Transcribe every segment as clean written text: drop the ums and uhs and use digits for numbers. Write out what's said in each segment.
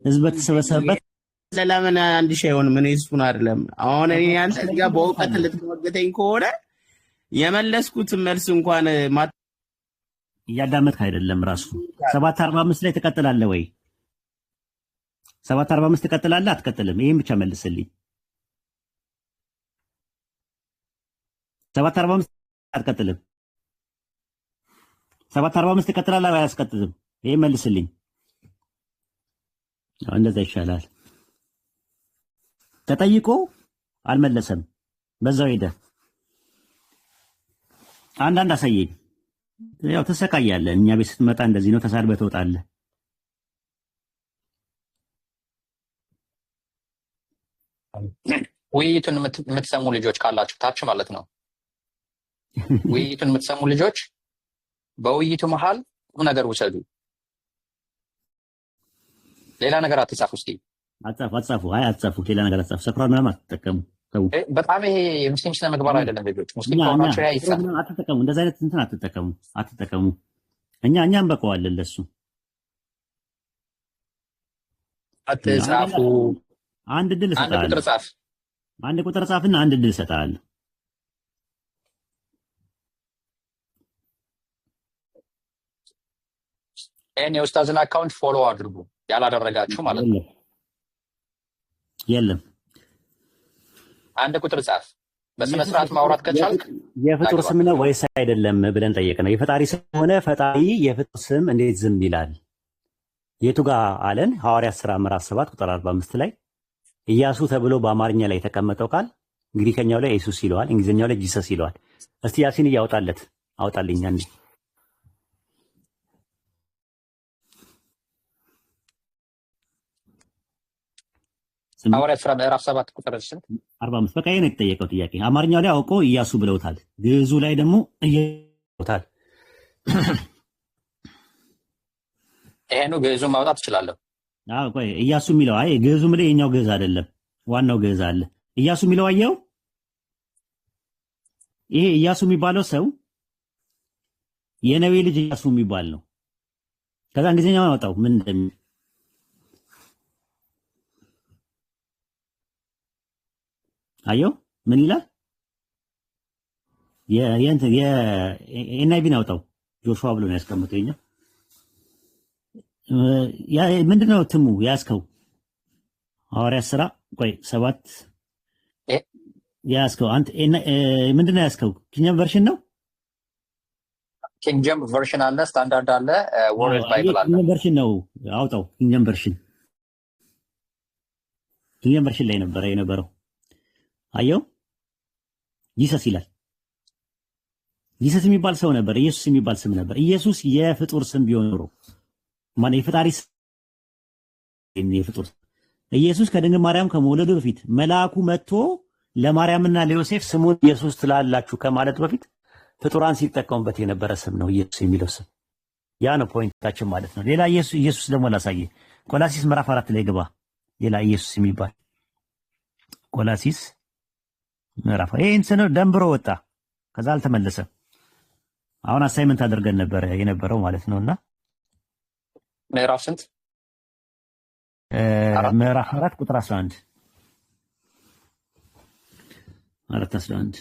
ህዝብ በተሰበሰበበት ለምን አንድ ሺህ አይሆንም? ምን እሱን አይደለም አሁን እኔ አንተ ጋር በእውቀት ልትሞገተኝ ከሆነ የመለስኩት መልስ እንኳን እያዳመጥክ አይደለም። ራሱ 7:45 ላይ ትቀጥላለህ ወይ? 7:45 ትቀጥላለህ አትቀጥልም? ይሄን ብቻ መልስልኝ። 7:45 አትቀጥልም? 7:45 ትቀጥላለህ ወይ አያስቀጥልም? ይሄን መልስልኝ። እንደዛ ይሻላል። ተጠይቆ አልመለሰም፣ በዛው ሄደ። አንዳንድ አሳየኝ። ያው ተሰቃያለህ። እኛ ቤት ስትመጣ እንደዚህ ነው፣ ተሳድበህ ትወጣለህ። ውይይቱን የምትሰሙ ልጆች ካላችሁ ታች ማለት ነው። ውይይቱን የምትሰሙ ልጆች በውይይቱ መሃል ቁም ነገር ውሰዱ። ሌላ ነገር አትጻፉ። እስኪ አትጻፉ። አይ አትጻፉ፣ ሌላ ነገር አትጻፉ። ሰክሯል ምናምን አትጠቀሙ። ተው። በጣም ይሄ የሙስሊም ስነ ምግባር አይደለም። ልጆች ሙስሊም ከሆናችሁ ያ ይጻፍ አትጠቀሙ። እንደዚህ አይነት እንትን አትጠቀሙ። እኛም በቀዋለን ለሱ። አትጻፉ። አንድ ድል እሰጥሃለሁ። አንድ ቁጥር ጻፍ። አንድ ቁጥር ጻፍና አንድ ድል እሰጥሃለሁ። ይሄን የኡስታዝን አካውንት ፎሎ አድርጉ ያላደረጋችሁ ማለት ነው። የለም አንድ ቁጥር ጻፍ። በስነ ስርዓት ማውራት ከቻልክ የፍጡር ስም ነው ወይስ አይደለም ብለን ጠየቅነው። የፈጣሪ ስም ሆነ ፈጣሪ የፍጡር ስም እንዴት ዝም ይላል? የቱ ጋር አለን? ሐዋርያት ሥራ ምዕራፍ 7 ቁጥር 45 ላይ ኢያሱ ተብሎ በአማርኛ ላይ የተቀመጠው ቃል እንግሊዝኛው ላይ ኢየሱስ ይለዋል፣ እንግሊዝኛው ላይ ጂሰስ ይለዋል። እስቲ ያሲን እያወጣለት አውጣልኝ አንዴ። ሐዋርያት ሥራ ምዕራፍ 7 ቁጥር 45 በቃ ይሄን የተጠየቀው ጥያቄ አማርኛው ላይ አውቆ ኢያሱ ብለውታል፣ ግዕዙ ላይ ደግሞ እየውታል። ይሄኑ ግዕዙን ማውጣት እችላለሁ። አዎ ቆይ ኢያሱ የሚለው አይ ግዕዙ ምለ የኛው ግዕዝ አይደለም፣ ዋናው ግዕዝ አለ። ኢያሱ የሚለው አየው። ይሄ ኢያሱ የሚባለው ሰው የነዌ ልጅ ኢያሱ የሚባል ነው። ከዛ እንግሊዝኛውን አወጣው ምን እንደሚል አየው ምን ይላል? የኤንአይቪን አውጣው ጆሹዋ ብሎ ነው ያስቀምጠው። የኛ ምንድነው ትሙ ያስከው ሐዋርያት ሥራ ቆይ 7 ያስከው አንተ ምንድነው ያስከው? ኪንግ ቨርሽን ነው። ኪንግ ጄምስ ቨርሽን አለ፣ ስታንዳርድ አለ፣ ወርልድ ባይብል አለ። ኪንግ ቨርሽን ነው አውጣው። ኪንግ ቨርሽን ላይ ነበር የነበረው። አየው ጂሰስ ይላል። ጂሰስ የሚባል ሰው ነበር። ኢየሱስ የሚባል ስም ነበር። ኢየሱስ የፍጡር ስም ቢሆን ኖሮ ማን የፈጣሪ ስም የፍጡር ኢየሱስ ከድንግል ማርያም ከመወለዱ በፊት መልአኩ መጥቶ ለማርያምና ለዮሴፍ ስሙን ኢየሱስ ትላላችሁ ከማለት በፊት ፍጡራን ሲጠቀሙበት የነበረ ስም ነው ኢየሱስ የሚለው ስም። ያ ነው ፖይንታችን ማለት ነው። ሌላ ኢየሱስ ደግሞ ላሳየ። ቆላሲስ ምዕራፍ 4 ላይ ግባ። ሌላ ኢየሱስ የሚባል ቆላሲስ ምዕራፍ ይሄን ስነ ደንብሮ ወጣ። ከዛ አልተመለሰም። አሁን አሳይመንት አድርገን ነበር የነበረው ማለት ነውና ምዕራፍ ስንት? ምዕራፍ 4 ቁጥር 11 4:11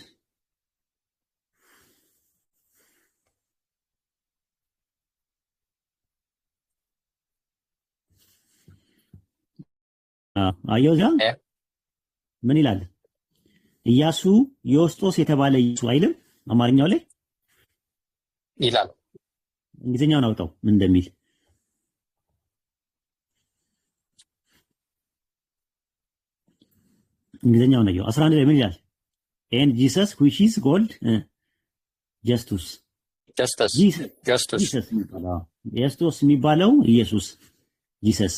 አየው እዛ ምን ይላል? ኢያሱ ዮስጦስ የተባለ ኢያሱ አይልም አማርኛው ላይ ይላል። እንግሊዝኛውን አውጣው ምን እንደሚል እንግሊዝኛው ነው። 11 ላይ ምን ይላል? and Jesus which is called Justus የሚባለው ኢየሱስ ጂሰስ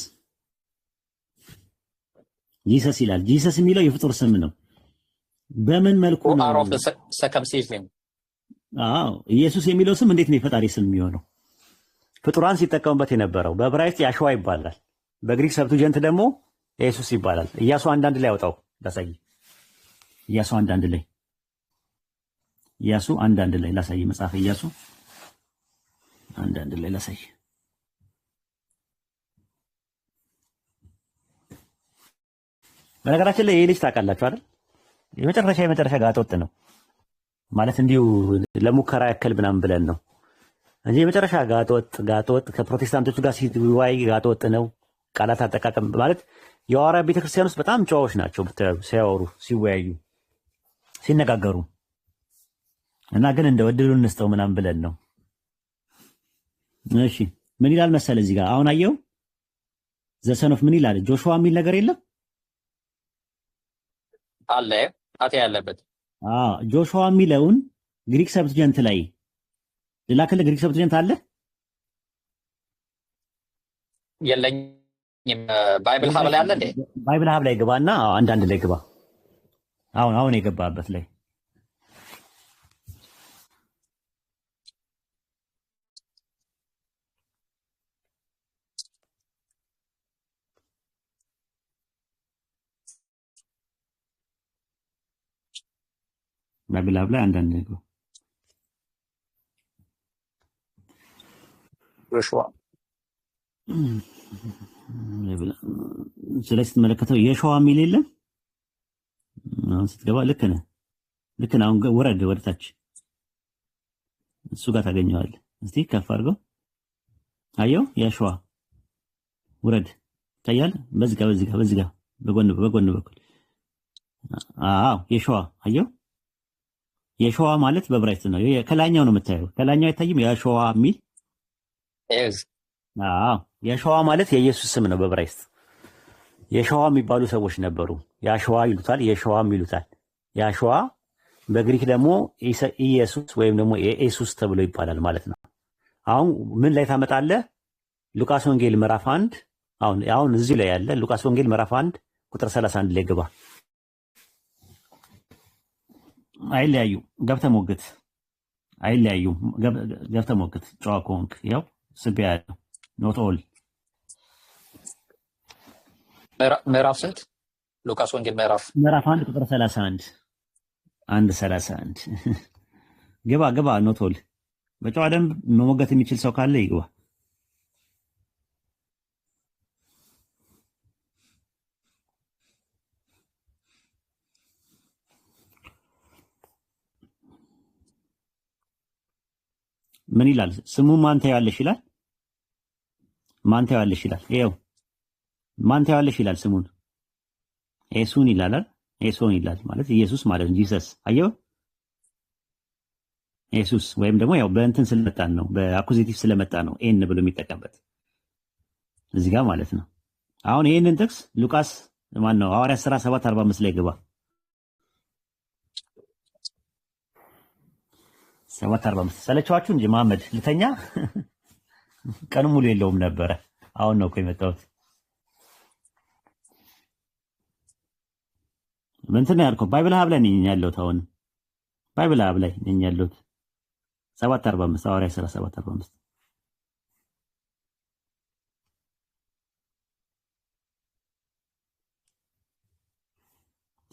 ይላል። ጂሰስ የሚለው የፍጡር ስም ነው። በምን መልኩ ነው? አዎ ኢየሱስ የሚለው ስም እንዴት ነው የፈጣሪ ስም የሚሆነው? ፍጡራን ሲጠቀሙበት የነበረው በዕብራይስጥ ያሸዋ ይባላል። በግሪክ ሰብቱጀንት ደግሞ ኢየሱስ ይባላል። ኢያሱ አንዳንድ ላይ አውጣው ላሳይ። ኢያሱ አንዳንድ ላይ ላሳይ። መጽሐፈ ኢያሱ አንዳንድ ላይ ላሳይ። በነገራችን ላይ ይህ ልጅ ታውቃላችሁ አይደል? የመጨረሻ ጋጠወጥ ነው ማለት እንዲሁ ለሙከራ ያክል ምናምን ብለን ነው እንጂ የመጨረሻ ጋጠወጥ ከፕሮቴስታንቶቹ ጋር ሲወያይ ጋጠወጥ ነው። ቃላት አጠቃቀም ማለት የሐዋርያት ቤተክርስቲያን ውስጥ በጣም ጨዋዎች ናቸው ሲያወሩ፣ ሲወያዩ፣ ሲነጋገሩ እና ግን እንደ ወድሉ እንስጠው ምናምን ብለን ነው። እሺ ምን ይላል መሰለ እዚህ ጋር አሁን አየው ዘሰኖፍ ምን ይላል? ጆሹዋ የሚል ነገር የለም አለ ጣቴ ያለበት ጆሹዋ የሚለውን ግሪክ ሰብትጀንት ላይ ልላክልህ። ግሪክ ሰብትጀንት አለ የለኝም። ባይብል ሀብ ላይ አለ እንዴ? ባይብል ሀብ ላይ ግባና አንዳንድ ላይ ግባ። አሁን የገባበት ላይ ባይብል ሀብ ላይ አንዳንድ ላይ ግባ። ጆሹዋ ስለዚህ ስትመለከተው የሸዋ የሚል የለም። አሁን ስትገባ ልክ ነህ። አሁን ወረድ ወደ ታች እሱ ጋር ታገኘዋለህ። እስቲ ከፍ አድርገው አየው። የሸዋ ውረድ ይታያል። በዚህ ጋር በጎን በኩል የሸዋ አየው። የሸዋ ማለት በብራይት ነው። ከላኛው ነው የምታየው። ከላኛው አይታይም? የሸዋ የሚል የሸዋ ማለት የኢየሱስ ስም ነው በብራይስጥ። የሸዋ የሚባሉ ሰዎች ነበሩ። ያሸዋ ይሉታል፣ የሸዋም ይሉታል። ያሸዋ በግሪክ ደግሞ ኢየሱስ ወይም ደግሞ ኢየሱስ ተብሎ ይባላል ማለት ነው። አሁን ምን ላይ ታመጣለህ? ሉቃስ ወንጌል ምዕራፍ 1 አሁን እዚህ ላይ ያለ ሉቃስ ወንጌል ምዕራፍ 1 ቁጥር 31 ላይ ግባ። አይለያዩ ገብተህ ሞግት። አይለያዩ ገብተህ ሞግት። ጨዋ ከሆንክ ያው ስቢያ ያለው ኖት ኦል ምዕራፍ ስንት? ሉቃስ ወንጌል ምዕራፍ 1 ቁጥር 31 1:31 ግባ። ኖት ኦል በጨዋ ደንብ መሞገት የሚችል ሰው ካለ ይግባ። ምን ይላል? ስሙ ማን ታያለሽ ይላል። ማን ታያለሽ ይላል። ይኸው ማን ታያለሽ ይላል። ስሙን ኤሱን ይላል። ኤሶን ይላል ማለት ኢየሱስ ማለት ነው። ጂሰስ አየው። ኢየሱስ ወይም ደግሞ ያው በእንትን ስለመጣን ነው፣ በአኩዚቲቭ ስለመጣ ነው ኤን ብሎ የሚጠቀምበት እዚህ ጋር ማለት ነው። አሁን ይሄንን ጥቅስ ሉቃስ ማን ነው ሐዋርያት ሥራ 7:45 ላይ ግባ። 7:45 ሰለቻችሁ እንጂ መሐመድ ልተኛ ቀኑ ሙሉ የለውም ነበረ። አሁን ነው እኮ የመጣሁት። ምንድን ነው ያልከው? ባይብል ሀብ ላይ ነኝ ያለሁት። አሁን ባይብል ሀብ ላይ ነኝ ያለሁት። 7:45 ሐዋርያት ሥራ 7:45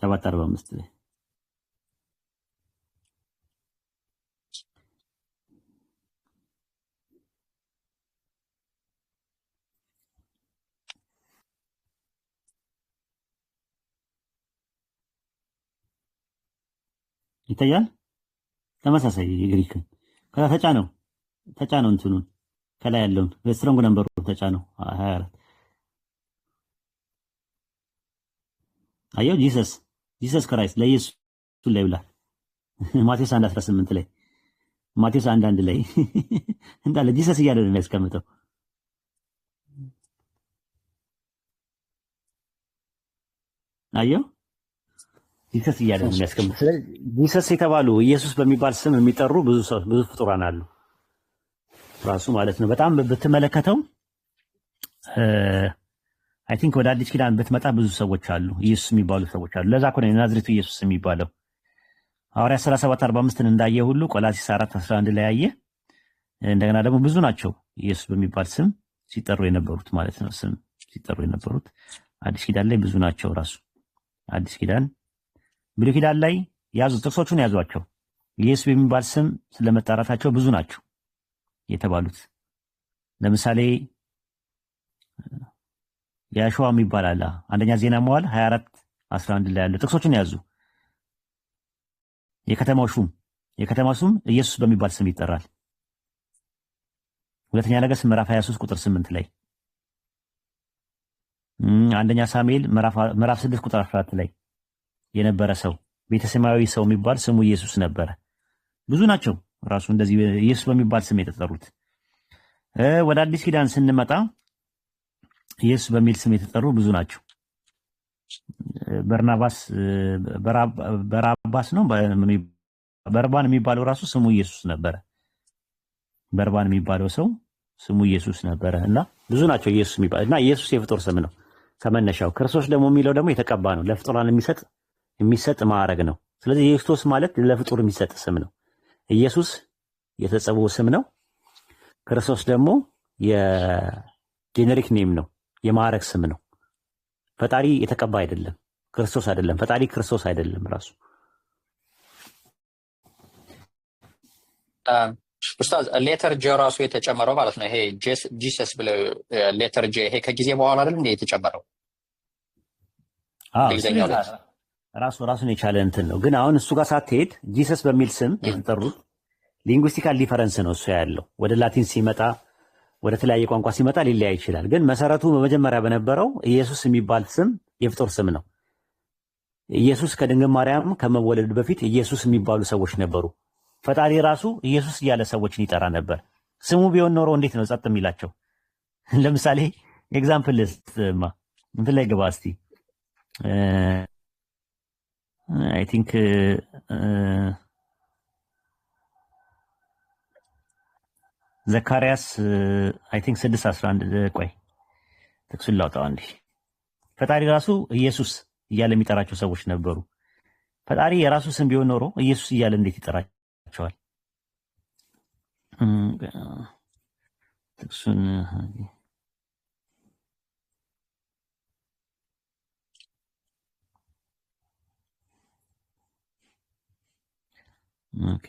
7:45 ላይ ይታያል። ተመሳሳይ የግሪክ ከዛ ተጫነው እንትኑን ከላይ ያለውን ስትሮንግ ነምበሩ ተጫነው 24 አየው። ጂሰስ ክራይስት ለኢየሱስ ላይ ብሏል። ማቴዎስ 1:18 ላይ ማቴዎስ 1:1 ላይ እንዳለ ጂሰስ እያለ ነው የሚያስቀምጠው። አየው ጂሰስ እያለ ነው የሚያስቀምጠው። ስለዚህ ጂሰስ የተባሉ ኢየሱስ በሚባል ስም የሚጠሩ ብዙ ፍጡራን አሉ ራሱ ማለት ነው። በጣም ብትመለከተው አይ ቲንክ ወደ አዲስ ኪዳን ብትመጣ ብዙ ሰዎች አሉ፣ ኢየሱስ የሚባሉ ሰዎች አሉ። ለዛ እኮ ነው የናዝሬቱ ኢየሱስ የሚባለው። ሐዋርያት ሥራ 7:45ን እንዳየ ሁሉ ቆላስይስ 4:11 ላይ ያየ እንደገና ደግሞ ብዙ ናቸው ኢየሱስ በሚባል ስም ሲጠሩ የነበሩት ማለት ነው። ስም ሲጠሩ የነበሩት አዲስ ኪዳን ላይ ብዙ ናቸው። ራሱ አዲስ ኪዳን ብሉይ ኪዳን ላይ ያዙ፣ ጥቅሶቹን ያዟቸው። ኢየሱስ በሚባል ስም ስለመጣራታቸው ብዙ ናቸው የተባሉት። ለምሳሌ ያሸዋ የሚባል አለ። አንደኛ ዜና መዋዕል 24 11 ላይ ያለ ጥቅሶችን ያዙ። የከተማው ሹም ኢየሱስ በሚባል ስም ይጠራል። ሁለተኛ ነገሥት ምዕራፍ 23 ቁጥር 8 ላይ፣ አንደኛ ሳሙኤል ምዕራፍ 6 ቁጥር 14 ላይ የነበረ ሰው ቤተሰማዊ ሰው የሚባል ስሙ ኢየሱስ ነበረ። ብዙ ናቸው ራሱ እንደዚህ ኢየሱስ በሚባል ስም የተጠሩት። ወደ አዲስ ኪዳን ስንመጣ ኢየሱስ በሚል ስም የተጠሩ ብዙ ናቸው። በራባስ ነው በርባን የሚባለው ራሱ ስሙ ኢየሱስ ነበረ። በርባን የሚባለው ሰው ስሙ ኢየሱስ ነበረ እና ብዙ ናቸው ኢየሱስ የሚባል እና ኢየሱስ የፍጡር ስም ነው ከመነሻው። ክርስቶስ ደግሞ የሚለው ደግሞ የተቀባ ነው፣ ለፍጡራን የሚሰጥ ማዕረግ ነው። ስለዚህ ኢየሱስ ማለት ለፍጡር የሚሰጥ ስም ነው። ኢየሱስ የተጸውዖ ስም ነው። ክርስቶስ ደግሞ የጄኔሪክ ኔም ነው፣ የማዕረግ ስም ነው። ፈጣሪ የተቀባ አይደለም፣ ክርስቶስ አይደለም። ፈጣሪ ክርስቶስ አይደለም ራሱ። ኡስታዝ ሌተር ጄ ራሱ የተጨመረው ማለት ነው። ይሄ ጂሰስ ብለው ሌተር ጄ ይሄ ከጊዜ በኋላ አይደል እንዴ የተጨመረው? ራሱን የቻለ እንትን ነው። ግን አሁን እሱ ጋር ሳትሄድ ጂሰስ በሚል ስም የተጠሩት ሊንጉስቲካል ዲፈረንስ ነው እሱ ያለው። ወደ ላቲን ሲመጣ ወደ ተለያየ ቋንቋ ሲመጣ ሊለያይ ይችላል። ግን መሰረቱ በመጀመሪያ በነበረው ኢየሱስ የሚባል ስም የፍጡር ስም ነው። ኢየሱስ ከድንግል ማርያም ከመወለዱ በፊት ኢየሱስ የሚባሉ ሰዎች ነበሩ። ፈጣሪ ራሱ ኢየሱስ እያለ ሰዎችን ይጠራ ነበር። ስሙ ቢሆን ኖሮ እንዴት ነው ጸጥ የሚላቸው? ለምሳሌ ኤግዛምፕል ልስጥማ፣ እንትን ላይ ግባ እስቲ። አይ ቲንክ ዘካርያስ አይ ቲንክ 6:11 ቆይ ጥቅሱን ላውጣው አንዴ። ፈጣሪ ራሱ ኢየሱስ እያለ የሚጠራቸው ሰዎች ነበሩ። ፈጣሪ የራሱ ስም ቢሆን ኖሮ ኢየሱስ እያለ እንዴት ይጠራቸዋል? ጥቅሱን ኦኬ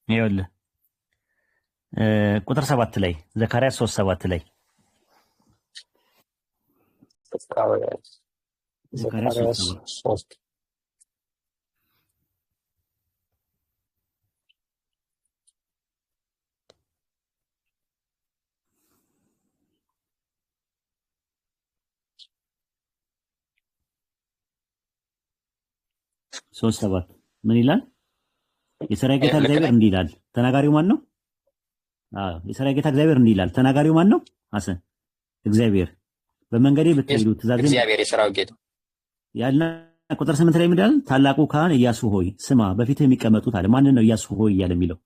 ይኸውልህ ቁጥር 7 ላይ ዘካርያስ 3:7 ላይ ዘካርያስ 3 3:7 ምን ይላል? የሰራዊት ጌታ እግዚአብሔር እንዲህ ይላል። ተናጋሪው ማን ነው? የሰራዊት ጌታ እግዚአብሔር እንዲህ ይላል። ተናጋሪው ማን ነው? ሐሰን እግዚአብሔር። በመንገዴ ብትሄዱ ትእዛዜን እግዚአብሔር የሰራዊት ጌታ ያልና ቁጥር 8 ላይ ምን ይላል? ታላቁ ካህን ኢያሱ ሆይ ስማ፣ በፊትህ የሚቀመጡት አለ። ማንን ነው ኢያሱ ሆይ እያለ የሚለው?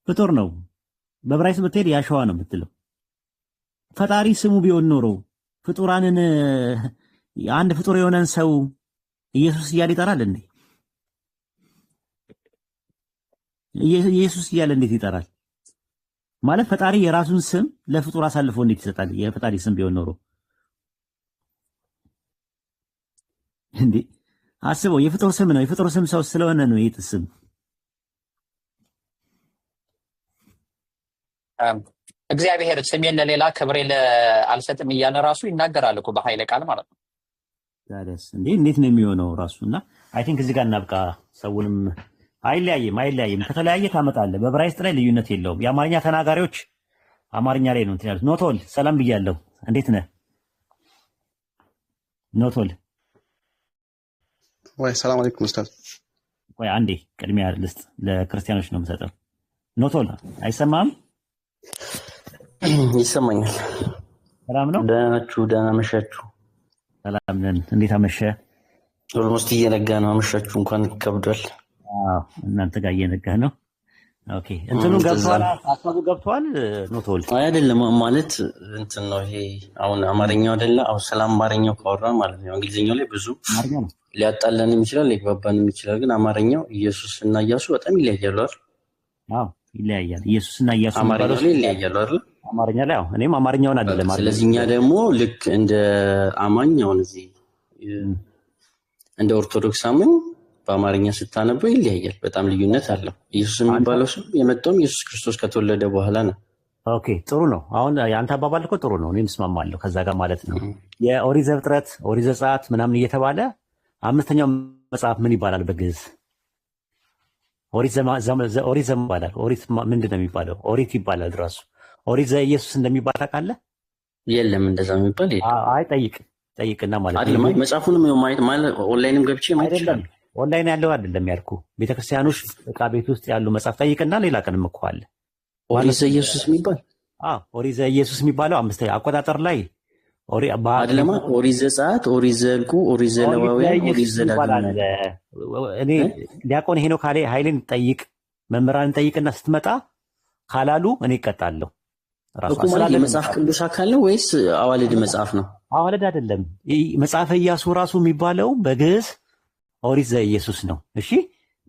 ፍጡር ነው። በዕብራይስጥ ብትሄድ ያሸዋ ነው የምትለው። ፈጣሪ ስሙ ቢሆን ኖሮ ፍጡራንን አንድ ፍጡር የሆነን ሰው ኢየሱስ እያለ ይጠራል እንዴ? ኢየሱስ እያለ እንዴት ይጠራል? ማለት ፈጣሪ የራሱን ስም ለፍጡር አሳልፎ እንዴት ይሰጣል? የፈጣሪ ስም ቢሆን ኖሮ እንዴ አስበው። የፍጡር ስም ነው። የፍጡር ስም ሰው ስለሆነ ነው ይህ ስም። እግዚአብሔር ስሜን ለሌላ ክብሬን አልሰጥም እያለ ራሱ ይናገራል እኮ በኃይለ ቃል ማለት ነው። ታዲያስ እንዴት ነው የሚሆነው ራሱ? እና አይ ቲንክ እዚህ ጋር እናብቃ። ሰውንም አይለያይም። ከተለያየ ታመጣለህ። በዕብራይስጥ ላይ ልዩነት የለውም። የአማርኛ ተናጋሪዎች አማርኛ ላይ ነው እንትን ያሉት። ኖቶል ሰላም ብያለሁ። እንዴት ነህ ኖቶል? ወይ ሰላም አለይኩም ኡስታዝ። ቆይ አንዴ ቅድሚያ ልስጥ፣ ለክርስቲያኖች ነው የምሰጠው። ኖቶል አይሰማም? ይሰማኛል። ሰላም ነው? ደህና ናችሁ? ደህና መሻችሁ? ሰላም ነን። እንዴት አመሸ? ኦልሞስት እየነጋ ነው። አመሻችሁ እንኳን ይከብዳል። እናንተ ጋር እየነጋ ነው። ኦኬ እንትኑ ገብቷል፣ ሀሳቡ ገብቷል። ኖቶል አይደለም ማለት እንትን ነው ይሄ አሁን አማርኛው አይደለ? አሁን ስለ አማርኛው ካወራ ማለት ነው። እንግሊዝኛው ላይ ብዙ ሊያጣላንም ይችላል፣ ሊግባባንም ይችላል። ግን አማርኛው ኢየሱስ እና ኢያሱ በጣም ይለያያሉ አይደል? አዎ ይለያያል። ኢየሱስ እና ኢያሱ አማርኛው ላይ ይለያያሉ አይደል? አማርኛ ላይ አዎ፣ እኔም አማርኛውን አይደለም። ስለዚህ እኛ ደግሞ ልክ እንደ አማኛውን እዚህ እንደ ኦርቶዶክስ አማኝ በአማርኛ ስታነበው ይለያያል። በጣም ልዩነት አለው። ኢየሱስ የሚባለው ስም የመጣውም ኢየሱስ ክርስቶስ ከተወለደ በኋላ ነው። ኦኬ ጥሩ ነው። አሁን የአንተ አባባል እኮ ጥሩ ነው፣ እኔም እስማማለሁ ከዛ ጋር ማለት ነው። የኦሪት ዘፍጥረት ኦሪት ዘጸአት ምናምን እየተባለ አምስተኛው መጽሐፍ ምን ይባላል በግዕዝ? ኦሪት ይባላል። ኦሪት ምንድን ነው የሚባለው? ኦሪት ይባላል ራሱ። ኦሪት ዘኢየሱስ እንደሚባል ታውቃለህ? የለም እንደዛ የሚባል የለም። አይ ጠይቅና ማለት አይደለም። መጽሐፉንም ማየት ማለት ኦንላይንም ገብቼ ማየት አይደለም። ኦንላይን ያለው አይደለም ያልኩ፣ ቤተክርስቲያኖች ዕቃ ቤት ውስጥ ያሉ መጽሐፍ ጠይቅና ሌላ ቀንም እኮ አለ። ኦሪት ዘኢየሱስ የሚባል ኦሪት ዘኢየሱስ የሚባለው አምስተኛ አቆጣጠር ላይ አይደለም። ኦሪት ዘጸአት፣ ኦሪት ዘኍልቍ፣ ኦሪት ዘሌዋውያን፣ ኦሪት ዘዳግም። እኔ ዲያቆን ሄኖክ ኃይሌን ጠይቅ፣ መምህራንን ጠይቅና ስትመጣ ካላሉ እኔ እቀጣለሁ። እኮ ማለት የመጽሐፍ ቅዱስ አካል ነው ወይስ አዋልድ መጽሐፍ ነው? አዋልድ አይደለም። መጽሐፈ ኢያሱ ራሱ የሚባለው በግዕዝ ኦሪት ዘኢየሱስ ነው። እሺ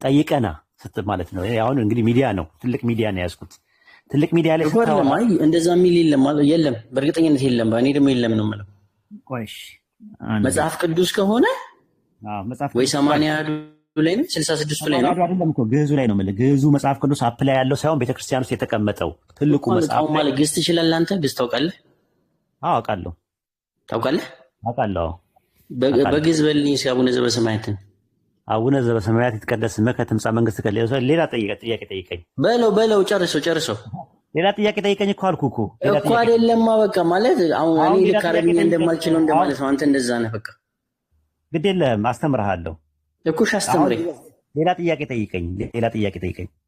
ጠይቀና ማለት ነው። አሁን እንግዲህ ሚዲያ ነው፣ ትልቅ ሚዲያ ነው ያዝኩት። ትልቅ ሚዲያ ላይ ስታወራ እንደዛ የሚል የለም፣ በእርግጠኝነት የለም። እኔ ደግሞ የለም ነው የምለው። መጽሐፍ ቅዱስ ከሆነ ወይ 80 ላይ ነው 66 ላይ ነው አይደለም እኮ ግዕዙ ላይ ነው የምልህ። ግዕዙ መጽሐፍ ቅዱስ አፕ ላይ ያለው ሳይሆን ቤተክርስቲያን ውስጥ የተቀመጠው ትልቁ መጽሐፍ ማለት ግዕዝ ትችላለህ አንተ? ግዕዝ ታውቃለህ? አውቃለሁ። ታውቃለህ? አውቃለሁ። በግዕዝ በልኝ እስኪ አቡነ ዘበሰማያትን። አቡነ ዘበሰማያት ይትቀደስ ስምከ ትምጻእ መንግሥትከ። ሌላ ጥያቄ ጠይቀኝ። በለው ጨርሰው። ሌላ ጥያቄ ጠይቀኝ እኮ አልኩህ እኮ አይደለማ። በቃ ማለት አሁን እኔ ልክ አረብኛ እንደማልችለው እንደማለት ነው። አንተ እንደዛ ነህ። በቃ ግድ የለህም፣ አስተምርሃለሁ እኮ። አስተምረኝ። ሌላ ጥያቄ ጠይቀኝ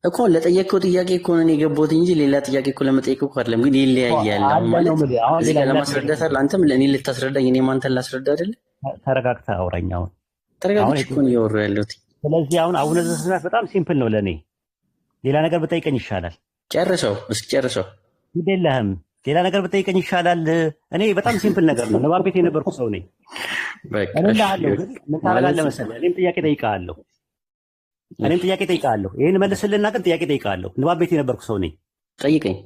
እኮ። ለጠየቀው ጥያቄ እኮ ነው የገባሁት እንጂ ሌላ ጥያቄ እኮ ለመጠየቅ እኮ አይደለም። ግን ይለያያል ማለት እዚህ ጋር ለማስረዳት አይደል? አንተም ለእኔ ልታስረዳኝ፣ እኔም አንተን ላስረዳ አይደል? ተረጋግተህ አውራኝ። አሁን ተረጋግቼ እኮ ነው እያወራሁ ያለሁት። ስለዚህ አሁን አቡነ ዘበሰማያት በጣም ሲምፕል ነው ለእኔ። ሌላ ነገር ብጠይቀኝ ይሻላል። እስኪ ጨርሰው። ግድ የለህም፣ ሌላ ነገር ብጠይቀኝ ይሻላል። እኔ በጣም ሲምፕል ነገር ነው። ንባብ ቤት የነበርኩ ሰው ነኝ። ምን ታደርጋለህ መሰለህ? እኔም ጥያቄ ጠይቃለሁ። ይህን መልስልና ግን ጥያቄ ጠይቃለሁ። ንባብ ቤት የነበርኩ ሰው ነኝ። ጠይቀኝ።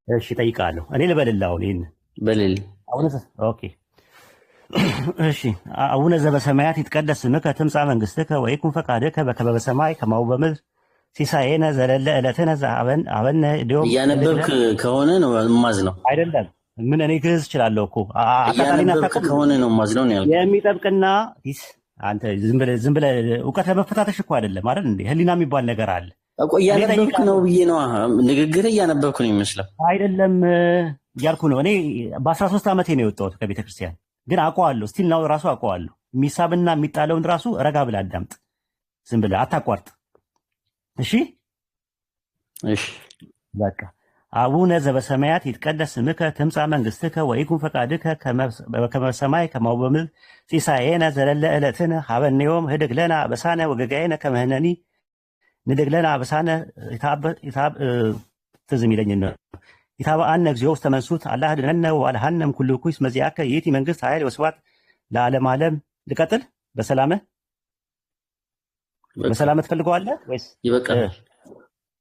እሺ ጠይቃለሁ። እኔ ልበልልህ አሁን ይህን በልልኝ። ኦኬ እሺ። አቡነ ዘበሰማያት ይትቀደስ ስምከ ትምጻእ መንግሥትከ ወይኩን ፈቃድከ በከመ በሰማይ ከማሁ በምድር ሲሳየነ ዘለለ ዕለትነ ሀበነ ዮም። እያነበብክ ከሆነ ነው የማዝነው። አይደለም ምን እኔ ግዕዝ እችላለሁ እኮ። እያነበብክ ከሆነ ነው የማዝነው ነው ያልኩት። የሚጠብቅና አንተ ዝም ብለህ እውቀት ለመፈታተሽ እኮ አይደለም አይደል እንዴ? ህሊና የሚባል ነገር አለ እኮ። እያነበብክ ነው ብዬ ነው ንግግር እያነበብክ ነው ይመስላል። አይደለም እያልኩ ነው። እኔ በ13 ዓመቴ ነው የወጣሁት ከቤተክርስቲያን፣ ግን አውቀዋለሁ። ስቲል ናው ራሱ አውቀዋለሁ። የሚሳብና የሚጣለውን ራሱ ረጋ ብለህ አዳምጥ። ዝም ብለህ አታቋርጥ። እሺ በቃ አቡነ ዘበሰማያት ይትቀደስ ስምከ ትምጻእ መንግሥትከ ወይኩን ፈቃድከ በከመ በሰማይ ከማሁ በምድር ሲሳየነ ዘለለ ዕለትነ ሀበነ ዮም ህድግ ለነ አበሳነ ወጌጋየነ ከመ ንሕነኒ ንህድግ ለነ አበሳነ። ትዝ የሚለኝ ነው ኢታብአነ እግዚኦ ውስተ መንሱት አላ አድኅነነ ወአድኀነ እምኩሉ እኩይ እስመ ዚአከ ይእቲ መንግሥት ኃይል ወስብሐት ለዓለመ ዓለም። ልቀጥል? በሰላም ትፈልገዋለህ ወይስ ይበቃል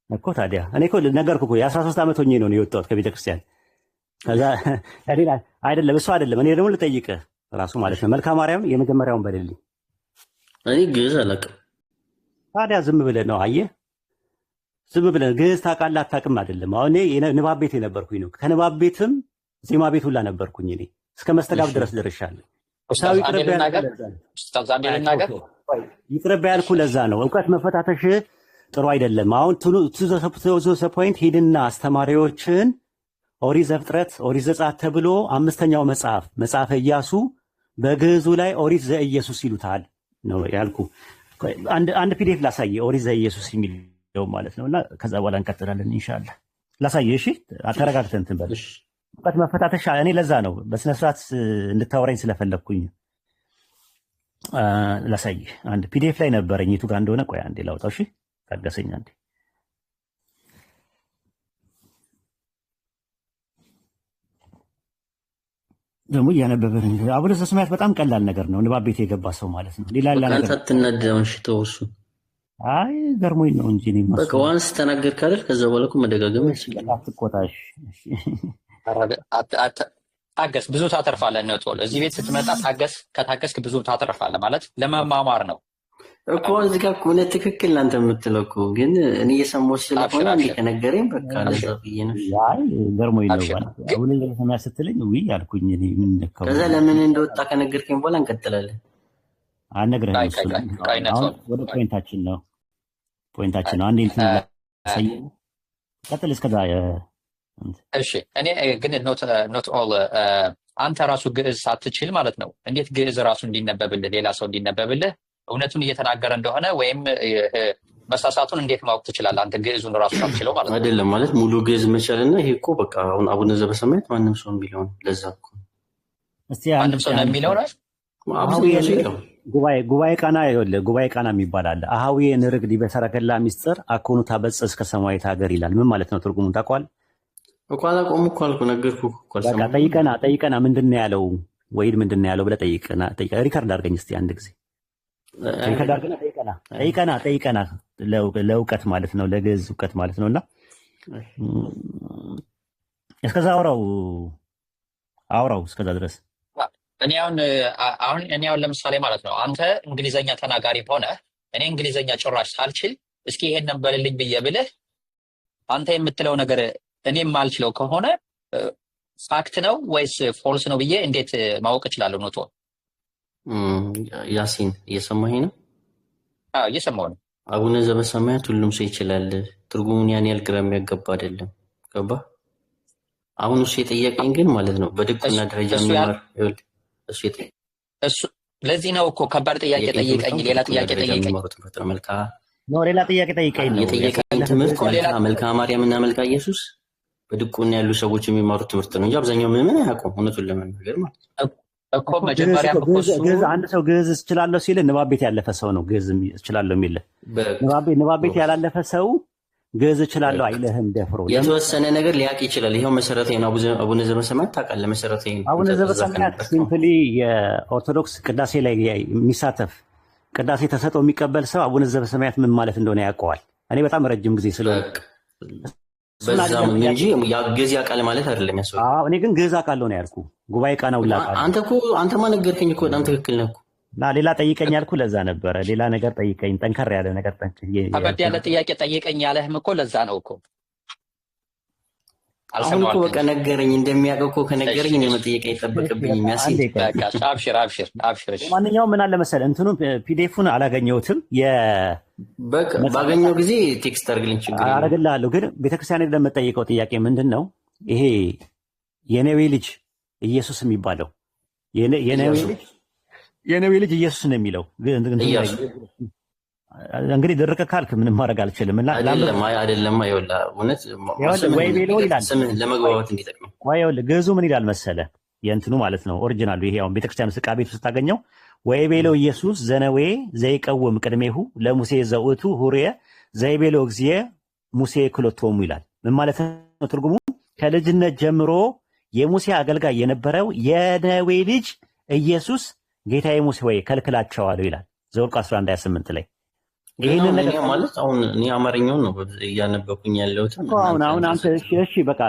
እኮ? ታዲያ እኔ እኮ ነገርኩህ እኮ የ13 ዓመት ሆኜ ነው የወጣሁት ከቤተክርስቲያን። ከዛ አይደለም እሱ አይደለም። እኔ ደግሞ ልጠይቅህ ራሱ ማለት ነው። መልክአ ማርያም የመጀመሪያውን በልልኝ። እኔ ግዕዝ አላውቅም። ታዲያ ዝም ብለህ ነው አየህ፣ ዝም ብለህ ግዕዝ ታውቃለህ አታውቅም አይደለም። አሁን እኔ ንባብ ቤት የነበርኩኝ ነው። ከንባብ ቤትም ዜማ ቤት ሁላ ነበርኩኝ። እኔ እስከ መስተጋብ ድረስ ደርሻለሁ። ይቅርብ ያልኩህ ለዛ ነው። እውቀት መፈታተሽ ጥሩ አይደለም። አሁን ቱ ፖይንት ሂድና አስተማሪዎችን ኦሪት ዘፍጥረት ኦሪት ዘጸአት ተብሎ አምስተኛው መጽሐፈ ኢያሱ በግዕዙ ላይ ኦሪት ዘኢየሱስ ይሉታል ነው ያልኩ። አንድ ፒዲኤፍ ላሳየ ኦሪት ዘኢየሱስ የሚለው ማለት ነው። እና ከዛ በኋላ እንቀጥላለን ኢንሻአላህ። ላሳየ። እሺ አተረጋግተህ እንትን በል። እውቀት መፈታተሻ እኔ ለዛ ነው በስነ ስርዓት እንድታወራኝ ስለፈለግኩኝ ላሳየ። አንድ ፒዲኤፍ ላይ ነበረኝ የቱ ጋር እንደሆነ ቆይ አንዴ ላውጣው። እሺ ታገሰኝ አንዴ። ደግሞ እያነበበን አቡነ ዘበሰማያት በጣም ቀላል ነገር ነው። ንባብ ቤት የገባ ሰው ማለት ነው። ሌላ ነገር አትናደውን ሽተውሱ አይ ገርሞኝ ነው እንጂ ነው። በቃ ዋንስ ተናገር ካደል ከዛ በኋላ እኮ መደጋገም ይችላል። አትቆጣሽ። ታገስ፣ ብዙ ታተርፋለህ ነው ቶሎ። እዚህ ቤት ስትመጣ ታገስ፣ ከታገስክ ብዙ ታተርፋለህ ማለት ለመማማር ነው። እኮ እዚህ ጋር እኮ እውነት ትክክል አንተ የምትለው እኮ ግን እኔ እየሰማሁት ስለሆነ አንዴ ከነገረኝ በቃ ለዛ ብዬ ነው። አይ ገርሞኝ ነው አቡነ ዘበሰማያት ስትለኝ ውይ አልኩኝ። እኔ ምን ነካው? ከዛ ለምን እንደወጣ ከነገርከኝ በኋላ እንቀጥላለን። አልነግረህም። ወደ ፖይንታችን ነው አንዴ እንትን ሳይ ቀጥል እስከዛ። እሺ እኔ ግን ኖት ኦል አንተ ራሱ ግዕዝ ሳትችል ማለት ነው እንዴት ግዕዝ ራሱ እንዲነበብልህ ሌላ ሰው እንዲነበብልህ እውነቱን እየተናገረ እንደሆነ ወይም መሳሳቱን እንዴት ማወቅ ትችላለህ? አንተ ግዕዙን ራሱ ሳትችለው ማለት ነው። አይደለም ማለት ሙሉ ግዕዝ መቻልና ይሄ እኮ በቃ አሁን አቡነ ዘበሰማያት ማንም ሰው የሚለው ነው። ለዛ እኮ እስቲ ማንም ሰው የሚለው ነው። ጉባኤ ቃና የሚባል አለ። አሃዊ ንርግድ በሰረከላ ሚስጥር አኮኑ ታበጽ እስከ ሰማያዊት ሀገር ይላል። ምን ማለት ነው? ትርጉሙን ታውቀዋል? እኮ አላውቀውም እኮ አልኩህ፣ ነገርኩህ እኮ በቃ ጠይቀና ምንድን ነው ያለው ወይድ ምንድን ነው ያለው ብለህ ጠይቀና ሪከርድ አድርገኝ እስቲ አንድ ጊዜ ሪከርድ አድርገና ጠይቀና ለእውቀት ማለት ነው፣ ለግዕዝ እውቀት ማለት ነውና እስከዛ አውራው እስከዛ ድረስ እኔ አሁን ለምሳሌ ማለት ነው አንተ እንግሊዘኛ ተናጋሪ ሆነ እኔ እንግሊዘኛ ጭራሽ ሳልችል እስኪ ይሄንን በልልኝ ብዬ ብልህ አንተ የምትለው ነገር እኔ የማልችለው ከሆነ ፋክት ነው ወይስ ፎልስ ነው ብዬ እንዴት ማወቅ እችላለሁ? ኖቶ ያሲን እየሰማኸኝ ነው? አዎ እየሰማሁ ነው። አቡነ ዘበሰማያት ሁሉም ሰው ይችላል። ትርጉሙን ያን ያህል ግራ የሚያገባ አይደለም። ገባ? አሁን እሱ የጠየቀኝ ግን ማለት ነው በድቁና ደረጃ የሚማር እሱ ለዚህ ነው እኮ ከባድ ጥያቄ ጠይቀኝ። ሌላ ጥያቄ ጠይቀኝ። ሌላ ጥያቄ ጠይቀኝ ነው የጠየቀኝ ትምህርት መልክዓ ማርያም እና መልክዓ ኢየሱስ በድቁና ያሉ ሰዎች የሚማሩት ትምህርት ነው እንጂ አብዛኛው ምንም አያውቁም። እውነቱን ለመናገር ማለት እኮ መጀመሪያ ግዕዝ አንድ ሰው ግዕዝ እችላለሁ ሲል ንባብ ቤት ያለፈ ሰው ነው ግዕዝ እችላለሁ የሚል። ንባብ ቤት ያላለፈ ሰው ግዕዝ እችላለሁ አይልህም። ደፍሮ የተወሰነ ነገር ሊያውቅ ይችላል። ይኸው መሰረታዊ ነው። አቡነ ዘበሰማያት ታውቃለህ? መሰረታዊ ነው። አቡነ ዘበሰማያት ሲምፕሊ የኦርቶዶክስ ቅዳሴ ላይ የሚሳተፍ ቅዳሴ ተሰጥኦ የሚቀበል ሰው አቡነ ዘበሰማያት ምን ማለት እንደሆነ ያውቀዋል። እኔ በጣም ረጅም ጊዜ ስለሆነ በዛም እንጂ ግዕዝ ያውቃል ማለት አይደለም ያስፈልጋል። እኔ ግን ግዕዝ አውቃለሁ ነው ያልኩህ። ጉባኤ ቃናው ላውቃለሁ። አንተማ ነገርከኝ እኮ በጣም ትክክል ነህ እኮ። ሌላ ጠይቀኝ ያልኩህ ለዛ ነበረ። ሌላ ነገር ጠይቀኝ፣ ጠንከር ያለ ነገር ከበድ ያለ ጥያቄ ጠይቀኝ ያለህም እኮ ለዛ ነው እኮ። አሁን እኮ በቃ ነገረኝ። እንደሚያውቅ እኮ ከነገረኝ እኔ መጠየቅ አይጠበቅብኝም። ያሲን አብሽር። ማንኛውም ምን አለ መሰለህ እንትኑን ፒዲኤፉን አላገኘሁትም። በቃ ባገኘው ጊዜ ቴክስት አድርግልኝ፣ ችግር አደርግልሃለሁ። ግን ቤተክርስቲያን ለምጠይቀው ጥያቄ ምንድን ነው ይሄ የነዌ ልጅ ኢየሱስ የሚባለው የነዌ ልጅ ኢየሱስ ነው የሚለው እንግዲህ ድርቅ ካልክ ምንም ማድረግ አልችልም። እና አይደለም እውነት ለመግባባት እንዲጠቅም ግዕዙ ምን ይላል መሰለህ? የእንትኑ ማለት ነው ኦሪጂናሉ። ይሄ አሁን ቤተክርስቲያን ዕቃ ቤት ውስጥ ታገኘው ወይቤሎ ኢየሱስ ዘነዌ ዘይቀውም ቅድሜሁ ለሙሴ ዘውቱ ሁርየ ዘይቤሎ እግዚእ ሙሴ ክሎቶሙ ይላል። ምን ማለት ነው ትርጉሙ? ከልጅነት ጀምሮ የሙሴ አገልጋይ የነበረው የነዌ ልጅ ኢየሱስ ጌታዬ ሙሴ ወይ ከልክላቸዋለሁ ይላል ዘኍልቍ 11:28 ላይ። ይሄንን ነገር ማለት አሁን እኔ አማርኛውን ነው እያነበብኩኝ ያለሁት። አሁን አንተ እሺ በቃ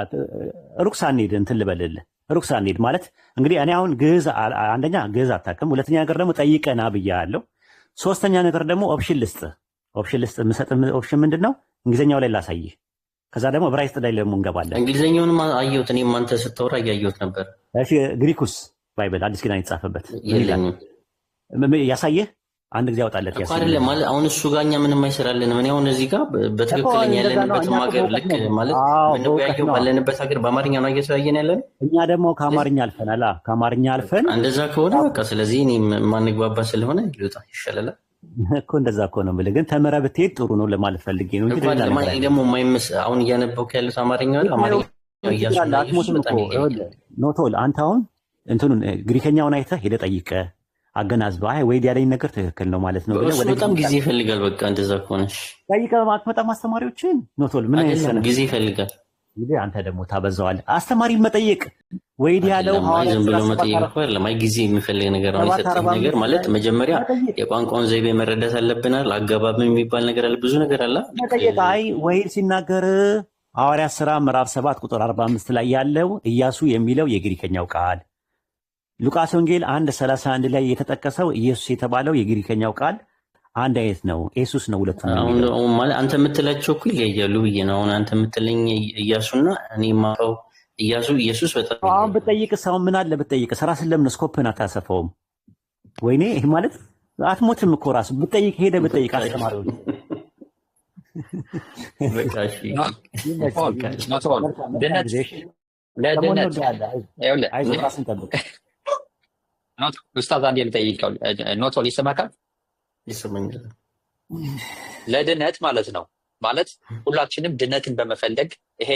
ሩቅ ሳንሄድ እንትን ልበልልህ። ሩቅ ሳንሄድ ማለት እንግዲህ እኔ አሁን ግዕዝ አንደኛ ግዕዝ አታውቅም፣ ሁለተኛ ነገር ደግሞ ጠይቀና ብያለሁ። ሶስተኛ ነገር ደግሞ ኦፕሽን ልስጥ የምሰጥህ ኦፕሽን ምንድን ነው? እንግሊዝኛው ላይ ላሳይህ፣ ከዛ ደግሞ ዕብራይስጥ ላይ ደግሞ እንገባለን። እንግሊዝኛውንም አየሁት፣ እኔም አንተ ስታወራ እያየሁት ነበር። እሺ ግሪኩስ ባይብል አዲስ ኪዳን የተጻፈበት ያሳየህ አንድ ጊዜ አወጣለት አይደለም ማለት አሁን እሱ ጋር እኛ ምንም አይሰራልንም። እኔ አሁን እዚህ ጋር በትክክለኛ ያለንበት ሀገር ልክ ማለት ምንወያየው ባለንበት ሀገር በአማርኛ ነው እየተወያየን ያለን። እኛ ደግሞ ከአማርኛ አልፈናል። ከአማርኛ አልፈን እንደዛ ከሆነ በቃ ስለዚህ እኔ ማንግባባ ስለሆነ ሊወጣ ይሻላል እኮ። እንደዛ እኮ ነው የምልህ። ግን ተምረህ ብትሄድ ጥሩ ነው ለማለት ፈልጌ ነው እንጂ ደግሞ የማይመስ አሁን እያነበብኩ ያሉት አማርኛ ነው። አማርኛ ኖቶል አንተ አሁን እንትኑን ግሪከኛውን አይተህ ሄደህ ጠይቀህ አገናዝበህ አይ ወይድ ያለኝ ነገር ትክክል ነው ማለት ነው። በጣም ጊዜ ይፈልጋል። በቃ እንደዛ ከሆነሽ ጠይቀህ ማትመጣም አስተማሪዎችን ኖቶል ምን አይሰነ ጊዜ ይፈልጋል። እንግዲህ አንተ ደግሞ ታበዛዋለህ። አስተማሪ መጠየቅ ወይድ ያለው ዝም ብሎ መጠየቅ እኮ አይደለም። አይ ጊዜ የሚፈልግ ነገር ነው። የሰጠኝ ነገር ማለት መጀመሪያ የቋንቋውን ዘይቤ መረዳት አለብናል። አገባብ የሚባል ነገር አለ፣ ብዙ ነገር አለ። መጠየቅ አይ ወይድ ሲናገር ሐዋርያት ሥራ ምዕራፍ 7 ቁጥር 45 ላይ ያለው ኢያሱ የሚለው የግሪከኛው ቃል፣ ሉቃስ ወንጌል 1:31 ላይ የተጠቀሰው ኢየሱስ የተባለው የግሪከኛው ቃል አንድ አይነት ነው። ኢየሱስ ነው ሁለቱም ነው አሁን የሚለው። ማለት አንተ የምትላቸው እኮ ይለያያሉ ብዬ ነው። አሁን አንተ የምትለኝ ኢያሱና እኔ የማውቀው ኢየሱስ በጣም አሁን ይለያያል። ብጠይቅስ አሁን ምን አለ ብጠይቅስ ራስን ለምን ስኮፕን አታሰፋውም? ወይኔ ይሄ ማለት አትሞትም እኮ ራሱ ብጠይቅ ሄደ ብጠይቅ አስተማሪው በቃ እሺ አይዞህ ራስን ጠብቅ። ኡስታዝ አንዴ ልጠይቀው። ኖቶል ይሰማካል? ይሰማኛል። ለድነት ማለት ነው ማለት ሁላችንም ድነትን በመፈለግ ይሄ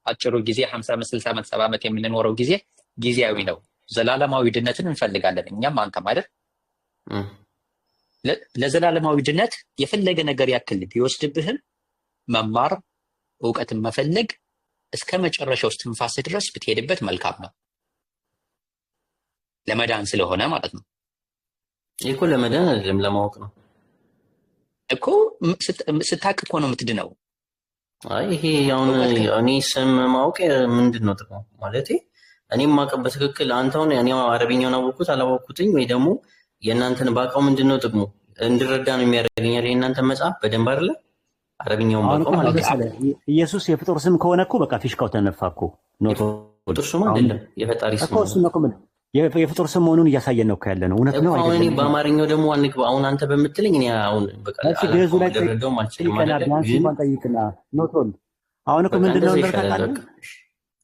አጭሩ ጊዜ 50 ዓመት 60 ዓመት 70 ዓመት የምንኖረው ጊዜ ጊዜያዊ ነው። ዘላለማዊ ድነትን እንፈልጋለን እኛም አንተም አይደል? ለዘላለማዊ ድነት የፈለገ ነገር ያክል ቢወስድብህም መማር እውቀትን መፈለግ እስከ መጨረሻው እስትንፋስ ድረስ ብትሄድበት መልካም ነው። ለመዳን ስለሆነ ማለት ነው እኮ ለመዳን አይደለም ለማወቅ ነው እኮ ስታውቅ እኮ ነው የምትድነው። አይ ይሄ አሁን እኔ ስም ማወቅ ምንድን ነው ጥቅሙ? ማለት እኔም ማውቀው በትክክል አንተውን እኔ አረብኛውን አወቅኩት አላወቅኩትኝ ወይ ደግሞ የእናንተን ባውቀው ምንድን ነው ጥቅሙ? እንድረዳ ነው የሚያደርገኝ የእናንተ መጽሐፍ በደንብ አይደለ? አረብኛውን ባውቀው ማለት ነው። ኢየሱስ የፍጡር ስም ከሆነ እኮ በቃ ፊሽካው ተነፋ እኮ ኖቶ ፍጡር ስም አይደለም የፈጣሪ ስም ነው። የፍጡር ስም መሆኑን እያሳየን ነው ያለ ነው። እውነት ነው አይደለም? እኔ በአማርኛው ደግሞ አንግባ አሁን አንተ በምትለኝ እኔ አሁን በቃ ገዙ ላይ ጠይቅና ኖቶል አሁን እኮ ምንድነው እንደርታቃለ?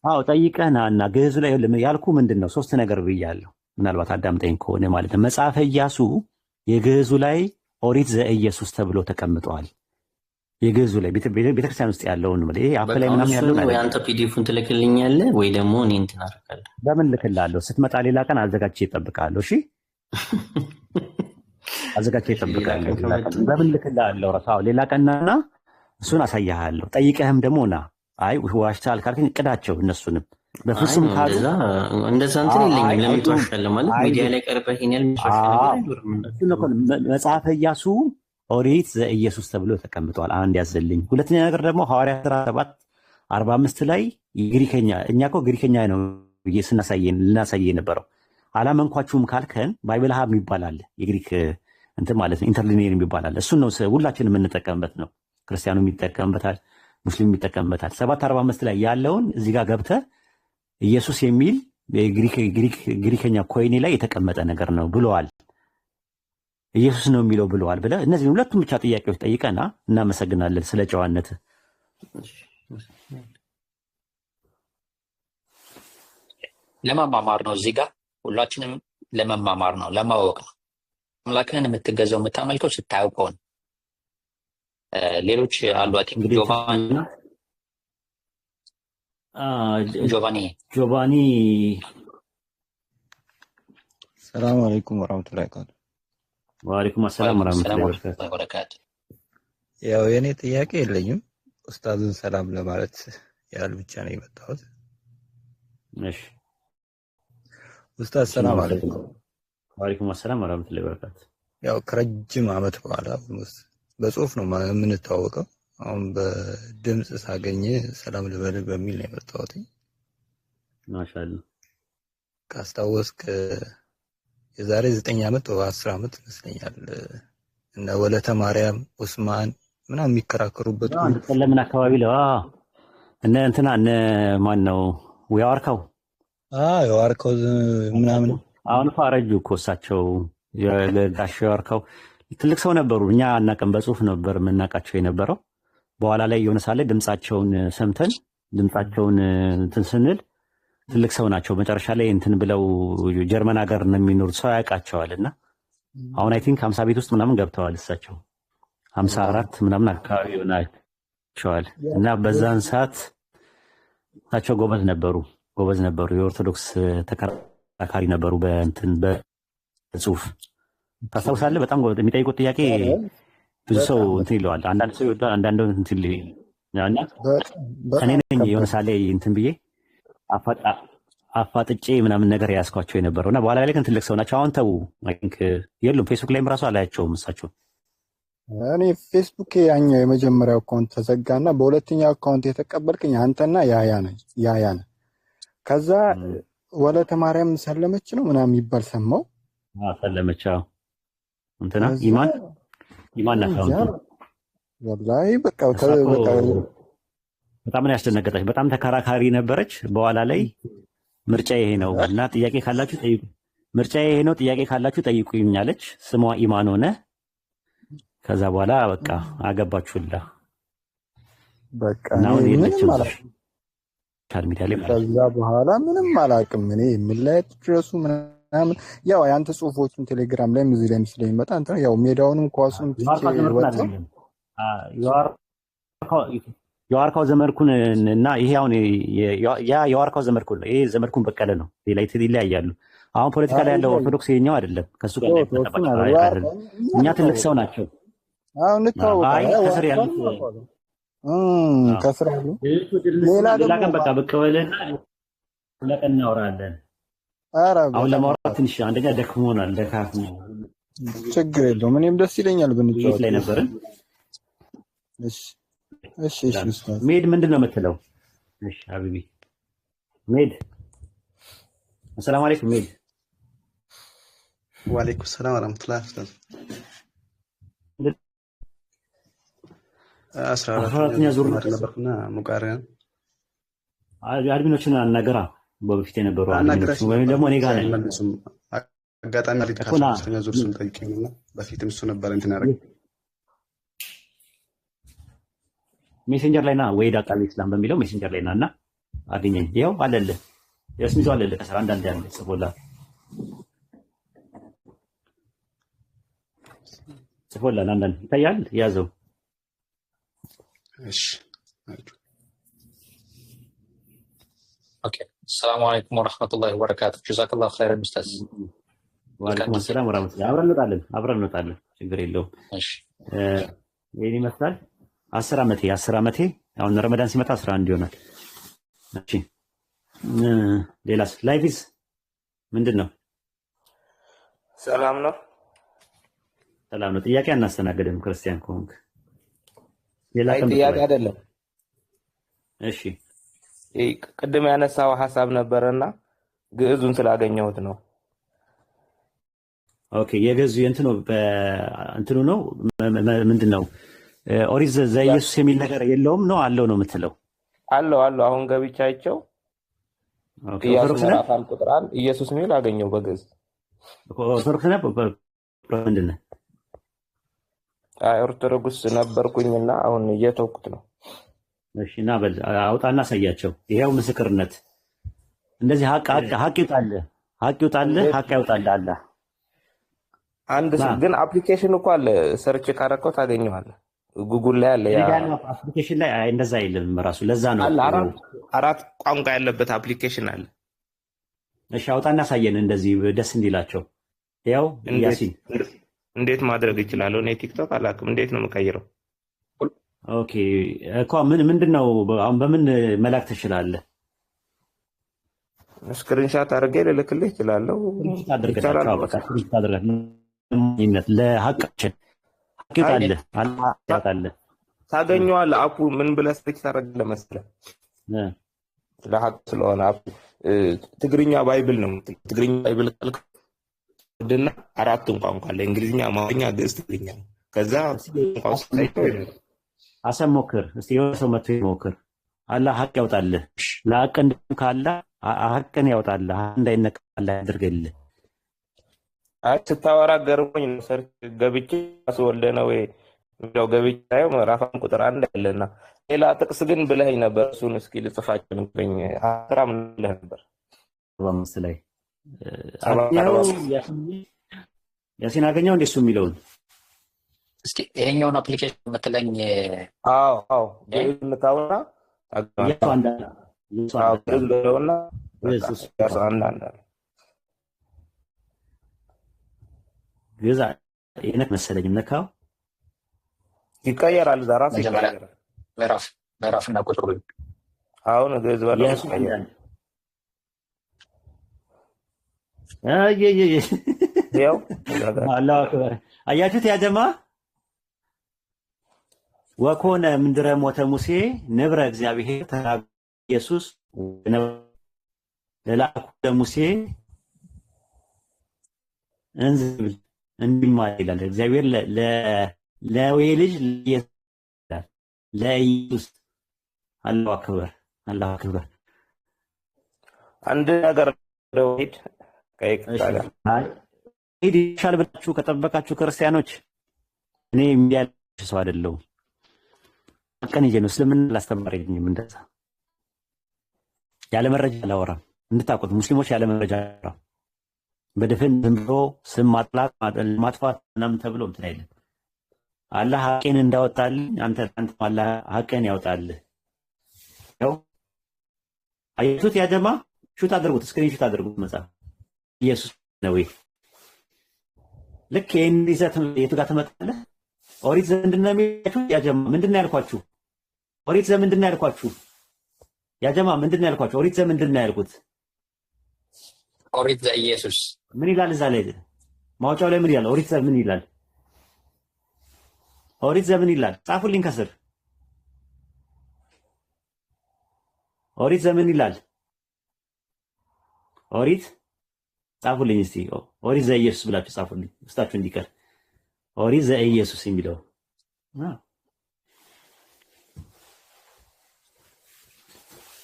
አዎ ጠይቀና እና ገዙ ላይ ያልኩ ምንድነው ሶስት ነገር ብያለሁ። ምናልባት አዳምጠኝ ከሆነ ማለት ነው። መጽሐፈ ኢያሱ የገዙ ላይ ኦሪት ዘኢየሱስ ተብሎ ተቀምጠዋል። የገዙ ላይ ቤተክርስቲያን ውስጥ ያለውን ነው። ይሄ አፕ ላይ ምናምን ያለው ወይ አንተ ፒዲኤፉን ትልክልኛለህ ወይ ደግሞ እኔ እንትን አደርጋለሁ። በምን ልክልሃለሁ? ስትመጣ ሌላ ቀን አዘጋጅቼ እጠብቅሃለሁ። እሺ አዘጋጅቼ እጠብቅሃለሁ። በምን ልክልሃለሁ? ረሳው ሌላ ቀንና እሱን አሳያሃለሁ። ጠይቀህም ደግሞ ና አይ ዋሽታል ካልከኝ ቅዳቸው እነሱንም በፍጹም ካሉ እንደዛ እንትን የለኝም። ለምን ትዋሻለህ? ማለት ሚዲያ ላይ ቀርበህ ይሄን መጽሐፈ ኢያሱ ኦሪት ዘኢየሱስ ተብሎ ተቀምጧል። አንድ ያዘልኝ። ሁለተኛ ነገር ደግሞ ሐዋርያት 7:45 ላይ ግሪከኛ እኛ እኮ ግሪከኛ ነው ልናሳየ የነበረው አላመንኳችሁም ካልከን ባይብል ሀብ ይባላል የግሪክ እንትን ማለት ነው ኢንተርሊኔር ይባላል። እሱን ነው ሁላችንም የምንጠቀምበት ነው። ክርስቲያኑ ይጠቀምበታል፣ ሙስሊም ይጠቀምበታል። 7:45 ላይ ያለውን እዚህ ጋር ገብተህ ኢየሱስ የሚል ግሪከኛ ኮይኔ ላይ የተቀመጠ ነገር ነው ብለዋል። ኢየሱስ ነው የሚለው ብለዋል ብለህ እነዚህ ሁለቱም ብቻ ጥያቄዎች ጠይቀና እናመሰግናለን ስለ ጨዋነት። ለመማማር ነው እዚህ ጋር ሁላችንም ለመማማር ነው፣ ለማወቅ ነው። አምላክህን የምትገዛው የምታመልከው ስታውቀው ነው። ሌሎች አሉ ጆቫኒ ሰላም አለይኩም ወራህመቱላሂ ወበረካቱ። ወአለይኩም ሰላም ወራህመቱላሂ ወበረካቱ። ያው የኔ ጥያቄ የለኝም ኡስታዝን ሰላም ለማለት ያህል ብቻ ነው የመጣሁት። እሺ ኡስታዝ ሰላም አለይኩም። ወአለይኩም ሰላም ወራህመቱላሂ ወበረካቱ። ያው ከረጅም ዓመት በኋላ በጽሁፍ ነው የምንተዋወቀው። አሁን በድምጽ ሳገኘ ሰላም ልበልህ በሚል ነው የመጣሁት። ማሻአላህ ካስታወስክ የዛሬ 9 ዓመት ወይ 10 ዓመት ይመስለኛል እነ ወለተ ማርያም ኡስማን ምናምን የሚከራከሩበት ለምን አካባቢ ለ እነ እንትና እነ ማን ነው ያዋርካው ያዋርካው ምናምን አሁን አረጁ እኮ እሳቸው የጋሽ ያዋርካው ትልቅ ሰው ነበሩ። እኛ አናውቅም፣ በጽሁፍ ነበር የምናውቃቸው የነበረው። በኋላ ላይ የሆነ ሳለ ድምጻቸውን ሰምተን ድምጻቸውን እንትን ስንል ትልቅ ሰው ናቸው። መጨረሻ ላይ እንትን ብለው ጀርመን ሀገር ነው የሚኖሩት፣ ሰው ያውቃቸዋልና አሁን አይ ቲንክ 50 ቤት ውስጥ ምናምን ገብተዋል። እሳቸው 54 ምናምን አካባቢ ሆናቸዋል። እና በዛን ሰዓት እሳቸው ጎበዝ ነበሩ። የኦርቶዶክስ ተከራካሪ ነበሩ። በእንትን በጽሁፍ ታስታውሳለህ? በጣም የሚጠይቁት ጥያቄ ብዙ ሰው እንትን ይለዋል። አንዳንድ ሰው ይወዳል፣ አንዳንድ እንትን ይላል። እኔ ነኝ የሆነ ሳለ እንትን ብዬ አፋጥጬ ምናምን ነገር ያስኳቸው የነበረው እና በኋላ ላይ ግን ትልቅ ሰው ናቸው። አሁን ተው የሉም። ፌስቡክ ላይም ራሱ አላያቸውም እሳቸው። እኔ ፌስቡክ ያኛው የመጀመሪያው አካውንት ተዘጋና በሁለተኛው አካውንት የተቀበልከኝ አንተና ያያ ነህ። ከዛ ወለተ ማርያም ሰለመች ነው ምናምን የሚባል ሰማው። ሰለመች እንትና ኢማን የማን አካውንት? ወላሂ በቃ እሷ እኮ በጣም ነው ያስደነገጠች። በጣም ተከራካሪ ነበረች። በኋላ ላይ ምርጫ ይሄ ነው እና ጥያቄ ካላችሁ ጠይቁ፣ ምርጫ ይሄ ነው ጥያቄ ካላችሁ ጠይቁኝ አለች። ስሟ ኢማን ሆነ። ከዛ በኋላ በቃ አገባችሁላ በቃ እና አሁን ምንም የለችም አላውቅም። ሶሻል ሚዲያ ላይ ማለት ነው። ከዛ በኋላ ምንም አላውቅም። እኔ የምለያየት ድረሱ ምናምን ያው የአንተ ጽሁፎችን ቴሌግራም ላይም እዚህ ላይም ስለሚመጣ አንተ ያው ሜዳውንም ኳሱን ትቼ ወጣ የዋርካው ዘመድኩን እና ይሄ አሁን የዋርካው ዘመድኩን ነው። ይሄ ዘመድኩን በቀለ ነው። ሌላ ይለያያሉ። አሁን ፖለቲካ ላይ ያለው ኦርቶዶክስ የኛው አይደለም፣ ከሱ ጋር አይደለም። እኛ ትልቅ ሰው ናቸው። አሁን አይ ከስር ያሉት ከስር ያሉ ሌላ ቀን በቃ ብቅ በልና ለቀን እናወራለን። ኧረ አሁን ለማውራት ትንሽ አንደኛ ደክሞናል፣ ደካክሞ ችግር የለውም። እኔም ደስ ይለኛል ብንጫወት ላይ ነበርን። እሺ እሺ እሺ። ሜድ ምንድን ነው የምትለው? እሺ ሀቢቢ ሜድ አሰላሙ አለይኩም ሜድ። ወአለይኩም ሰላም ወራህመቱላሂ ወበረካቱ። 14ኛ ዙር ነበርኩና ሙቃሪያን አድሚኖችን አናገራ በፊት የነበሩ አድሚኖች ወይም ደግሞ እኔ ጋር ነኝ። አጋጣሚ አሪፍ ከ13ኛ ዙር ስም ጠይቀኝና በፊትም እሱ ነበር እንትን ያደረገ ሜሴንጀር ላይ ና ወይዳ ቃል ኢስላም በሚለው ሜሴንጀር ላይ ና እና አገኘኝ። ይኸው አለልህ የስሚዞ አለልህ ከስራ አንዳንድ ያለ ጽፎላል አንዳንድ ይታያል። ያዘው እሺ ኦኬ። ሰላም አለይኩም ወራህመቱላሂ ወበረካቱ። ጀዛከላሁ ኸይረን ኡስታዝ። ወአለይኩም ሰላም ወራህመቱላሂ። አብረን እንወጣለን ችግር የለውም። እሺ ይሄን ይመስላል። 10 ዓመቴ አሁን ረመዳን ሲመጣ 11 ይሆናል። እሺ ሌላስ ላይፍስ ምንድን ነው? ሰላም ነው። ሰላም ነው። ጥያቄ አናስተናግድም ክርስቲያን ከሆንክ ሌላ ጥያቄ አይደለም። እሺ ቅድም ያነሳው ሐሳብ ነበርና ግዕዙን ስላገኘሁት ነው። ኦኬ የገዙ እንትኑ በእንትኑ ነው ምንድነው? ኦሪት ዘኢየሱስ የሚል ነገር የለውም ነው አለው ነው የምትለው? አለው አሁን ገብቻቸው ኢየሱስ ምዕራፍ ቁጥር 1 ኢየሱስ የሚል አገኘው በግዕዝ። ኦርቶዶክስ ነው ምንድን ነው? ኦርቶዶክስ ነበርኩኝና አሁን እየተውኩት ነው። እሺ እና በል አውጣና አሳያቸው። ይሄው ምስክርነት እንደዚህ ሀቅ ይውጣልህ፣ ሀቅ ያውጣልህ አለ። አንድ ግን አፕሊኬሽን እኮ አለ፣ ሰርች ካረከው ታገኘዋለህ። ጉግል ላይ አለ። ያ አፕሊኬሽን ላይ እንደዛ አይልም ራሱ። ለዛ ነው አራት ቋንቋ ያለበት አፕሊኬሽን አለ። እሺ አውጣና አሳየን፣ እንደዚህ ደስ እንዲላቸው። ያው ያሲን እንዴት ማድረግ እችላለሁ? እኔ ቲክቶክ አላውቅም። እንዴት ነው የምቀይረው? ኦኬ እኮ ምንድነው አሁን በምን መላክ ትችላለህ? ስክሪንሻት አድርጌ ልልክልህ እችላለሁ። ለሀቃችን ታገኘዋለህ። አፑ ምን ብለህ ሰርች ታደርጋለህ መሰለህ? ለሀቅ ስለሆነ አፑ ትግርኛ ባይብል ነው። ትግርኛ ባይብል ካልክና አራቱን ቋንቋ አለ፣ እንግሊዝኛ፣ አማርኛ፣ ግዕዝ፣ ትግርኛ። ከዛ አሰሞክር እስቲ የሆነ ሰው መጥቶ ይሞክር። አላህ ሀቅ ያውጣልህ። ለሀቅ ካለ ሀቅን ያውጣልህ፣ እንዳይነቃላ ያድርግልህ። አይ ስታወራ ገርሞኝ ነው። ሰርች ገብቼ አስወልደ ነው እንደው ገብቼ ታየው ምዕራፍ ቁጥር 1 ያለና ሌላ ጥቅስ ግን ብለኸኝ ነበር። እሱን እስኪ ልጽፋቸው ነኝ። አስራም ብለህ ነበር በምስ ላይ ያሲን አገኘው እንደሱ የሚለውን እስቲ ይሄኛውን አፕሊኬሽን የምትለኝ? አዎ ግዕዝንታውና ግዕዝለውና ግዕዝ የነት መሰለኝ ነካው ይቀየራል። ዛራ ይቀየራል። ምዕራፍና ቁጥሩ አሁን ግዕዝ በለው ይቀየራል። ያው አላሁ አክበር። አያችሁት ያ ጀማ ወኮነ ምንድረ ሞተ ሙሴ ንብረ እግዚአብሔር ተናገረ ኢየሱስ ለላኩ ለሙሴ እንዝብል እንዲማ ይላል። እግዚአብሔር ለወይ ልጅ ለኢየሱስ አላሁ አክበር አላሁ አክበር። አንድ ነገር ወይድ ከይቅጣላ ሄድ ይሻል ብላችሁ ከጠበቃችሁ ክርስቲያኖች እኔ የሚያልሽ ሰው አይደለሁም። ቀን ይዤ ነው እስልምና ላስተማረኝም እንደዛ ያለ መረጃ አላወራም። እንድታውቁት ሙስሊሞች ያለ መረጃ አላወራም። በድፍን ዝም ብሎ ስም ማጥፋት ምናምን ተብሎ እንትን አይደለም። አላህ ሐቄን እንዳወጣልኝ አንተ አላህ ሐቄን ያውጣልህ። ያው አያችሁት ያ ጀማ ሹት አድርጉት፣ ስክሪን ሹት አድርጉት። መጽሐፍ ኢየሱስ ነው ወይ ልክ ይሄን ይዘት የቱ ጋር ትመጣለህ? ኦሪት ዘምንድን ነው የሚያችሁ? ያ ጀማ ምንድን ነው ያልኳችሁ? ኦሪት ዘምንድን ነው ያልኳችሁ? ያ ጀማ ምንድን ነው ያልኳችሁ? ኦሪት ዘምንድን ነው ያልኩት? ኦሪት ዘኢየሱስ ምን ይላል? እዛ ላይ ማውጫው ላይ ምን ይላል? ኦሪት ዘምን ይላል? ኦሪት ዘምን ይላል? ጻፉልኝ ከስር ኦሪት ዘምን ይላል? ኦሪት ጻፉልኝ እስቲ። ኦሪት ዘኢየሱስ ብላችሁ ጻፉልኝ ውስጣችሁ እንዲቀር። ኦሪት ዘኢየሱስ የሚለው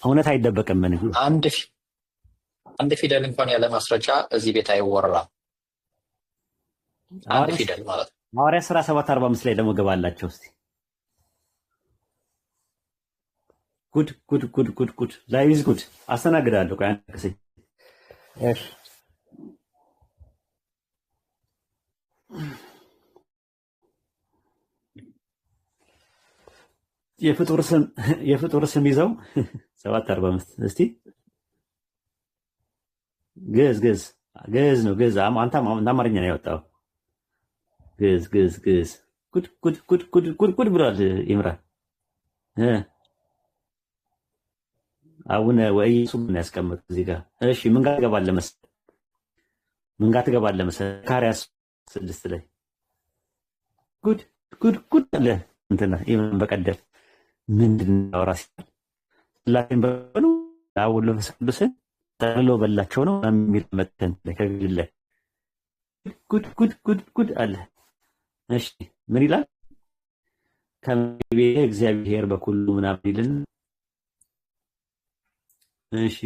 እውነት አይደበቅም። ምን አንድ ፊደል እንኳን ያለ ማስረጃ እዚህ ቤት አይወራም። አንድ ፊደል ማለት ነው። ሐዋርያ ሥራ 7:45 ላይ ደግሞ ገባላችሁ እስቲ። ጉድ ጉድ ጉድ ጉድ ጉድ ላይዝ ጉድ አስተናግዳለሁ። ቆይ አንተ ከሰይ እሺ የፍጡር ስም ይዘው 7:45 እስቲ ግዕዝ ነው። ግዕዝ አንተ አማርኛ ነው ያወጣው። ግዕዝ ጉድ ጉድ ጉድ ጉድ ጉድ ጉድ ብሏል ኢምራን። አቡነ ወኢየሱስ ነው ያስቀመጡት እዚህ ጋር። እሺ ምን ጋር ትገባለህ መሰለህ? ምን ጋር ትገባለህ መሰለህ? ዘካርያስ 6 ላይ ጉድ ጉድ ጉድ አለ እንትና ኢምራን በቀደም ምንድን ነው ራስ ላይን በሉ አውሎ መስቅዱስን ተሎ በላቸው ነው የሚል መተን ለከግል ላይ ጉድ ጉድ ጉድ ጉድ አለ። እሺ ምን ይላል? ከቤተ እግዚአብሔር በኩሉ ምናምን ይልን። እሺ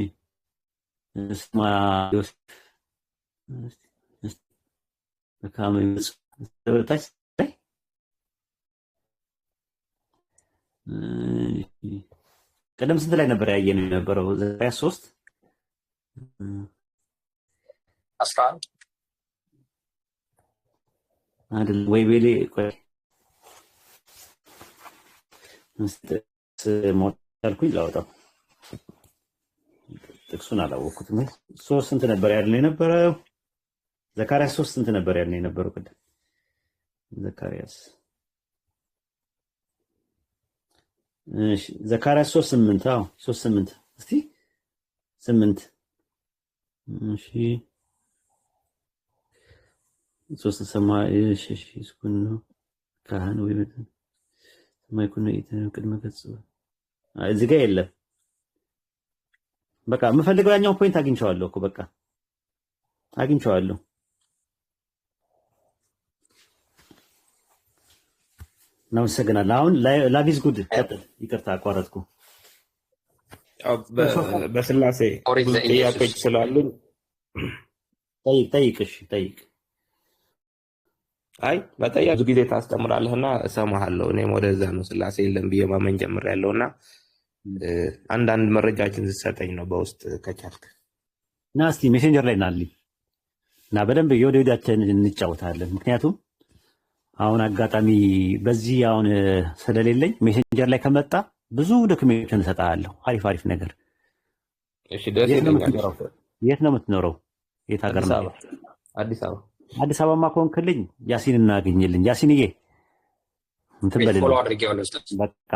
እስማ ዮሴፍ በካሜራው ተወጣች። ቀደም ስንት ላይ ነበር ያየነው የነበረው? ዘካርያስ 3:11 አይደል ወይ? ቤሌ ቆይ ሞታልኩኝ ላውጣው። ጥቅሱን አላወቅኩትም። 3 ስንት ነበር ያልነው የነበረው? ዘካርያስ 3 ስንት ነበር ያልነው የነበረው? ቀደም ዘካርያስ እሺ ዘካርያስ 3:8 አዎ 3:8 እስቲ 8 እሺ 3 ሰማይ እሺ እስኩን ነው ካህን ወይ ሰማይ ኩነ ቅድመ ገጽ እዚህ ጋር የለም። በቃ የምፈልገው ያኛው ፖይንት አግኝቼዋለሁ እኮ በቃ አግኝቼዋለሁ። እናመሰግናለን። አሁን ላቪዝ ጉድ ቀጥል። ይቅርታ አቋረጥኩ። በስላሴ ብዙ ጥያቄዎች ስላሉኝ ጠይቅ። እሺ ጠይቅ። አይ በጠያ ብዙ ጊዜ ታስተምራለህና እሰማሃለሁ። እኔም ወደዛ ነው ስላሴ የለም ብዬ ማመን ጀምሬያለሁና አንዳንድ መረጃዎችን ስትሰጠኝ ነው በውስጥ ከቻልክ እና እስቲ ሜሴንጀር ላይ ናልኝ እና በደንብ የወደዳችን እንጫወታለን። ምክንያቱም አሁን አጋጣሚ በዚህ አሁን ስለሌለኝ ሜሴንጀር ላይ ከመጣ ብዙ ዶክሜንቶችን እሰጥሃለሁ። አሪፍ ነገር። እሺ ደስ ይለኛል። የት ነው የምትኖረው? የት ሀገር ነው? አዲስ አበባ። አዲስ አበባማ ከሆንክልኝ ያሲን እናገኝልኝ። ያሲንዬ እንትን በልልኝ። በቃ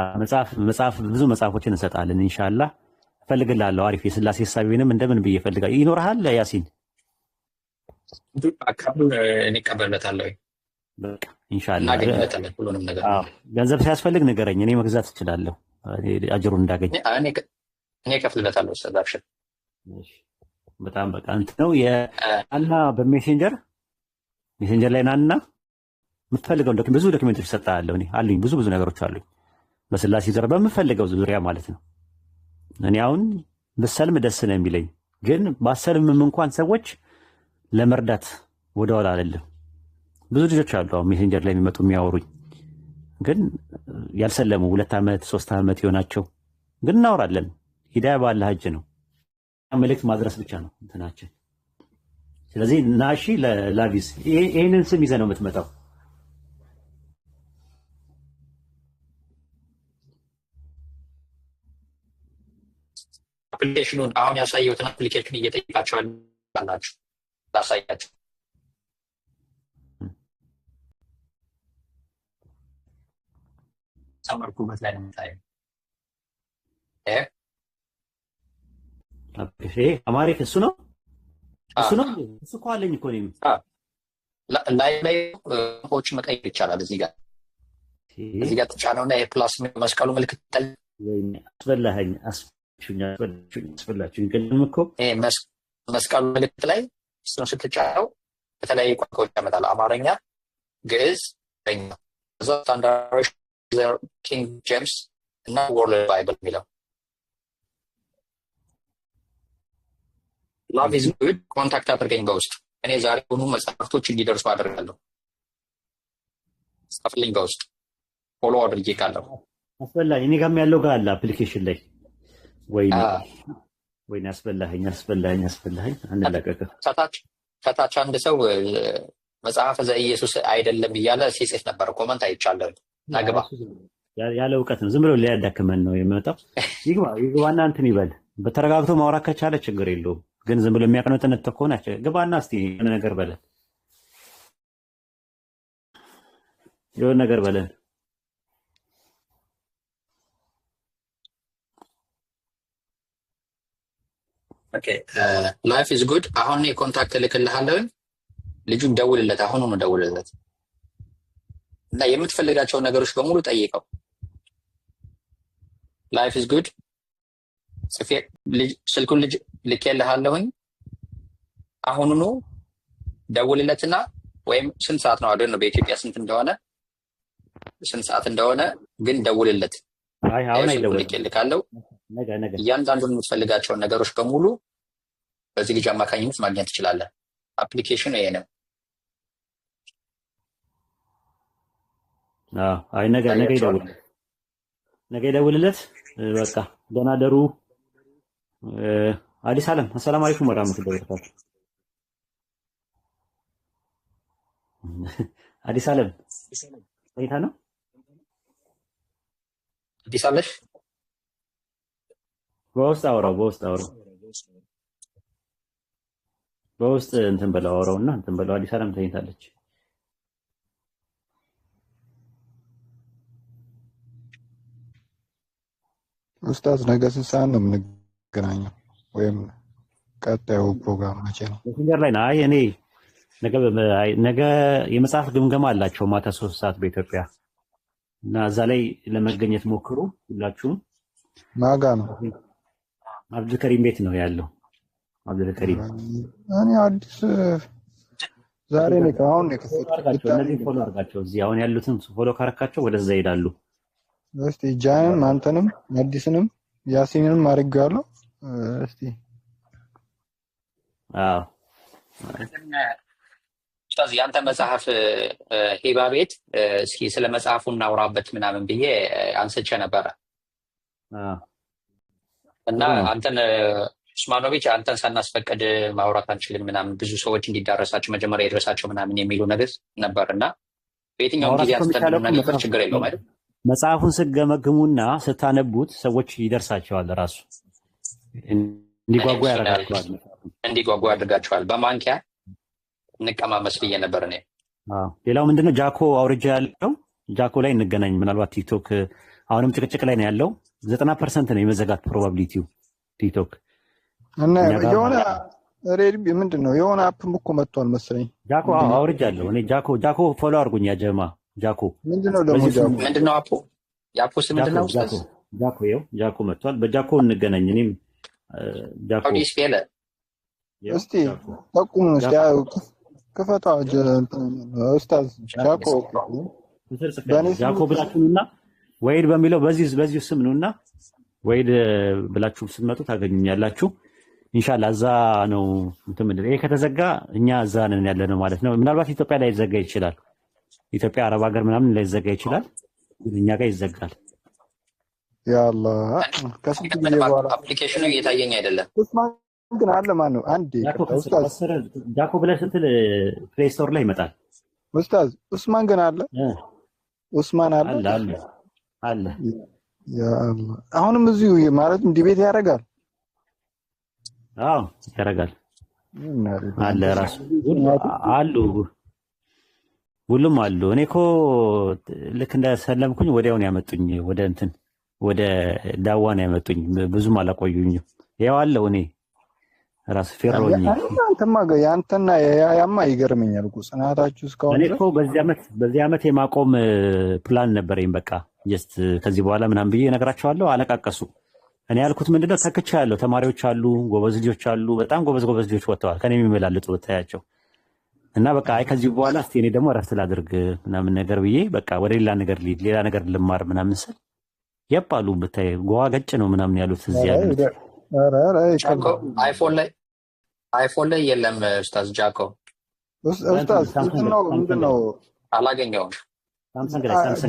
መጽሐፍ ብዙ መጽሐፎችን እንሰጣለን ኢንሻአላህ። እፈልግልሃለሁ። አሪፍ የስላሴ ሐሳቤንም እንደምን ብዬ እፈልጋለሁ። ይኖርሃል ያሲን? አካባቢ እኔ እቀበለታለሁ። በቃ ኢንሻአላህ እናገኝለታለን ሁሉንም ነገር። ገንዘብ ሲያስፈልግ ንገረኝ፣ እኔ መግዛት እችላለሁ። አጅሩን እንዳገኝ እኔ እከፍልለታለሁ። ሰዳብሽ በጣም በቃ እንትን ነው የአና በሜሴንጀር ላይ ናና የምትፈልገው ብዙ ዶክመንቶች ሰጣለሁ። እኔ አሉኝ ብዙ ነገሮች አሉኝ በስላሴ ዙሪያ በምፈልገው ዙሪያ ማለት ነው። እኔ አሁን ብሰልም ደስ ነው የሚለኝ፣ ግን ባሰልምም እንኳን ሰዎች ለመርዳት ወደኋላ አይደለም። ብዙ ልጆች አሉ አሁን ሜሴንጀር ላይ የሚመጡ የሚያወሩኝ፣ ግን ያልሰለሙ 2 ዓመት 3 ዓመት ይሆናቸው፣ ግን እናወራለን። ሂዳያ በአላህ እጅ ነው። መልእክት ማድረስ ብቻ ነው እንትናችን። ስለዚህ ናሺ ለላቪስ ይሄንን ስም ይዘህ ነው የምትመጣው። አፕሊኬሽኑን አሁን ያሳየሁትን አፕሊኬሽን እየጠየቃቸው አላችሁ ላሳያችሁ። ሰመርኩበት ላይ ነው የምታየው። አማሪክ እሱ ነው እሱ እኮ አለኝ እኮ እኔም ላይ ሆች መቀየር ይቻላል። እዚህ ጋር ተጫነውና የፕላስ መስቀሉ ምልክት ጠል አስበላኸኝ አስበላችሁኝ። ቅድም እኮ መስቀሉ ምልክት ላይ እሱን ስትጫነው በተለያዩ ቋንቋዎች ያመጣል። አማርኛ፣ ግዕዝ፣ በኛ እዛ ስታንዳርድ ኪንግ ጄምስ እና ወርልድ ባይብል የሚለው ላቭ ኢዝ ጉድ። ኮንታክት አድርገኝ በውስጥ እኔ ዛሬ ሆኑ መጽሐፍቶች እንዲደርሱ አደርጋለሁ። ጻፍልኝ በውስጥ ፎሎ አድርጌ ካለው አስበላኝ። እኔ ጋርም ያለው ጋር አለ አፕሊኬሽን ላይ ወይኔ አስበላኸኝ አንለቀቀ። ከታች አንድ ሰው መጽሐፈ ዘኢየሱስ አይደለም እያለ ሲጽፍ ነበር። ኮመንት አይቻለሁ። ናግባ ያለ እውቀት ነው፣ ዝም ብሎ ሊያዳክመን ነው የሚመጣው። ይግባና እንትን ይበል። በተረጋግቶ ማውራት ከቻለ ችግር የለውም፣ ግን ዝም ብሎ የሚያቀነጥነት ከሆነ ግባና እስቲ የሆነ ነገር በለን፣ የሆነ ነገር በለን። ኦኬ ላይፍ ኢዝ ጉድ። አሁን የኮንታክት እልክልሃለሁ። ልጁን ደውልለት፣ አሁኑኑ ደውልለት እና የምትፈልጋቸውን ነገሮች በሙሉ ጠይቀው። ላይፍ ኢዝ ጉድ ጽፌ ስልኩን ልኬልሃለሁኝ። አሁኑኑ ደውልለትና ወይም ስንት ሰዓት ነው አይደል ነው በኢትዮጵያ ስንት ሰዓት እንደሆነ ግን ደውልለት። አሁን አይደውልም ልኬልካለሁ። እያንዳንዱን የምትፈልጋቸውን ነገሮች በሙሉ በዚህ ልጅ አማካኝነት ማግኘት ትችላለህ። አፕሊኬሽኑ ይሄ ነው። አይ ነገ ይደውልለት። በቃ ደህና ደሩ። አዲስ ዓለም አሰላሙ አለይኩም ወራህመቱላሂ ወበረካቱ። አዲስ ዓለም ሁኔታ ነው። አዲስ አለሽ በውስጥ አውራው በውስጥ እንትን በለው አውራውና እንትን በለው። አዲስ ዓለም ተኝታለች። ኡስታዝ ነገ ስንት ሰዓት ነው የምንገናኘው? ወይም ቀጣዩ ፕሮግራም መቼ ነው? ሜሴንጀር ላይ ነው። አይ እኔ ነገ የመጽሐፍ ግምገማ አላቸው ማታ 3 ሰዓት በኢትዮጵያ እና እዛ ላይ ለመገኘት ሞክሩ ሁላችሁም። ማጋ ነው? አብዱልከሪም ቤት ነው ያለው። አብዱልከሪም እኔ አዲስ ዛሬ ነው አሁን ነው ከፈትኩት። እነዚህ ፎሎ አድርጋቸው። እዚህ አሁን ያሉትን ፎሎ ካረካቸው ወደዛ ይሄዳሉ። እስቲ ጃንም አንተንም አዲስንም ያሲንንም አድርጌዋለሁ። እስቲ ስለዚህ ያንተ መጽሐፍ ሂባ ቤት እስኪ ስለ መጽሐፉ እናውራበት ምናምን ብዬ አንስቼ ነበረ እና አንተን ኡስማኖቪች አንተን ሳናስፈቅድ ማውራት አንችልም ምናምን ብዙ ሰዎች እንዲዳረሳቸው መጀመሪያ ይድረሳቸው ምናምን የሚሉ ነገር ነበር እና በየትኛውም ጊዜ አንተን ነገር ችግር የለውም አይደል? መጽሐፉን ስትገመግሙና ስታነቡት ሰዎች ይደርሳቸዋል። ራሱ እንዲጓጓ ያደርጋቸዋል። በማንኪያ እንቀማመስ ብዬ ነበር እኔ። ሌላው ምንድነው ጃኮ አውርጃ ያለው ጃኮ ላይ እንገናኝ። ምናልባት ቲክቶክ አሁንም ጭቅጭቅ ላይ ነው ያለው። 90% ነው የመዘጋት ፕሮባቢሊቲው ቲክቶክ እና የሆነ ሬድ ምንድነው የሆነ አፕም እኮ መጥቷል መሰለኝ። ጃኮ አውርጃለሁ እኔ። ጃኮ ፎሎ አድርጉኝ ያ ጀማ። ጃኮ ምንድነው ደግሞ ምንድነው አፑ? የአፑ ስም ምንድነው? ጃኮ መጥቷል። በጃኮ እንገናኝ። እኔም ጃኮ እስቲ ጠቁም እስቲ ክፈታ ኡስታዝ ጃኮ ጃኮ ብላችሁና ወይድ በሚለው በዚህ ስም ነውና ወይድ ብላችሁ ስትመጡ ታገኙኛላችሁ። ኢንሻአላህ እዛ ነው እንትን ምንድነው ይሄ ከተዘጋ እኛ እዛ ነን ያለነው ማለት ነው። ምናልባት ኢትዮጵያ ላይ ይዘጋ ይችላል። ኢትዮጵያ አረብ ሀገር ምናምን ላይ ይዘጋ ይችላል። እኛ ጋር ይዘጋል። ያአላህ ከስንት ጊዜ በኋላ አፕሊኬሽኑ እየታየኝ አይደለም። ኡስማን ግን አለ ማን ነው? አንዴ ጃኮ ብለህ ስትል ፕሌይ ስቶር ላይ ይመጣል። ኡስታዝ ኡስማን ግን አለ ኡስማን አለ አለ። ያአላህ አሁንም እዚሁ ማለት ዲቤት ያደርጋል። አዎ ያደርጋል አለ ራሱ አሉ ሁሉም አሉ። እኔ እኮ ልክ እንደሰለምኩኝ ወዲያው ነው ያመጡኝ ወደ ዳዋ ነው ያመጡኝ። ብዙም አላቆዩኝም። ያው አለው እኔ ራስ ፌሮኝ አንተማ ያንተና ያማ ይገርመኛል እኮ ጽናታችሁ እስካሁን። እኔ እኮ በዚህ ዓመት የማቆም ፕላን ነበረኝ። በቃ ጀስት ከዚህ በኋላ ምናምን ብዬ እነግራቸዋለሁ። አለቃቀሱ። እኔ ያልኩት ምንድነው ተክቻለሁ። ተማሪዎች አሉ፣ ጎበዝ ልጆች አሉ፣ በጣም ጎበዝ ልጆች ወጥተዋል ከኔ የሚመላልጡ ታያቸው እና በቃ አይ ከዚህ በኋላ እስቲ እኔ ደግሞ እረፍት ላድርግ ምናምን ነገር ብዬ በቃ ወደ ሌላ ነገር ልማር ምናምን ስል የባሉ ብታይ ጎዋ ገጭ ነው ምናምን ያሉት እዚህ ያሉት። አይፎን ላይ የለም ኡስታዝ ጃኮ። ኡስታዝ ምንድነው አላገኘውም። ሳምሰንግ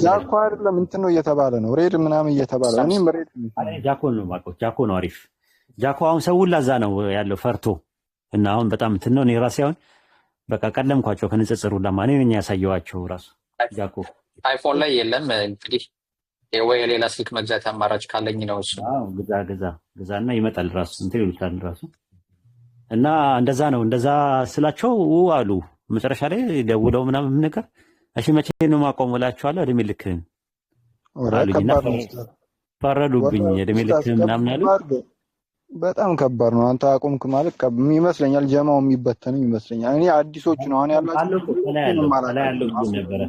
ጃኮ አይደለም እንትን ነው እየተባለ ነው ሬድ ምናምን እየተባለ ነው። እኔም ሬድ ጃኮ ነው ማቆ ጃኮ ነው አሪፍ ጃኮ። አሁን ሰው ሁላ እዛ ነው ያለው ፈርቶ እና አሁን በጣም እንትን ነው። እኔ ራሴ አሁን በቃ ቀለምኳቸው ከንጽጽሩ ለማን ነኝ ያሳየዋቸው ራሱ ጃኮ። አይፎን ላይ የለም እንግዲህ ወይ የሌላ ስልክ መግዛት አማራጭ ካለኝ ነው እሱ። አዎ ግዛና ይመጣል ራሱ እንትን ይሉታል ራሱ እና እንደዛ ነው። እንደዛ ስላቸው አሉ መጨረሻ ላይ ደውለው ምናምን ነገር እሺ መቼ ነው ማቆም እላቸዋለሁ። እድሜ ልክህን አሉኝና ፈረዱብኝ። እድሜ ልክህን ምናምን አሉ። በጣም ከባድ ነው። አንተ አቆምክ ማለት ይመስለኛል ጀማው የሚበተን ይመስለኛል። እኔ አዲሶቹ ነው አሁን ያላችሁ ነበረ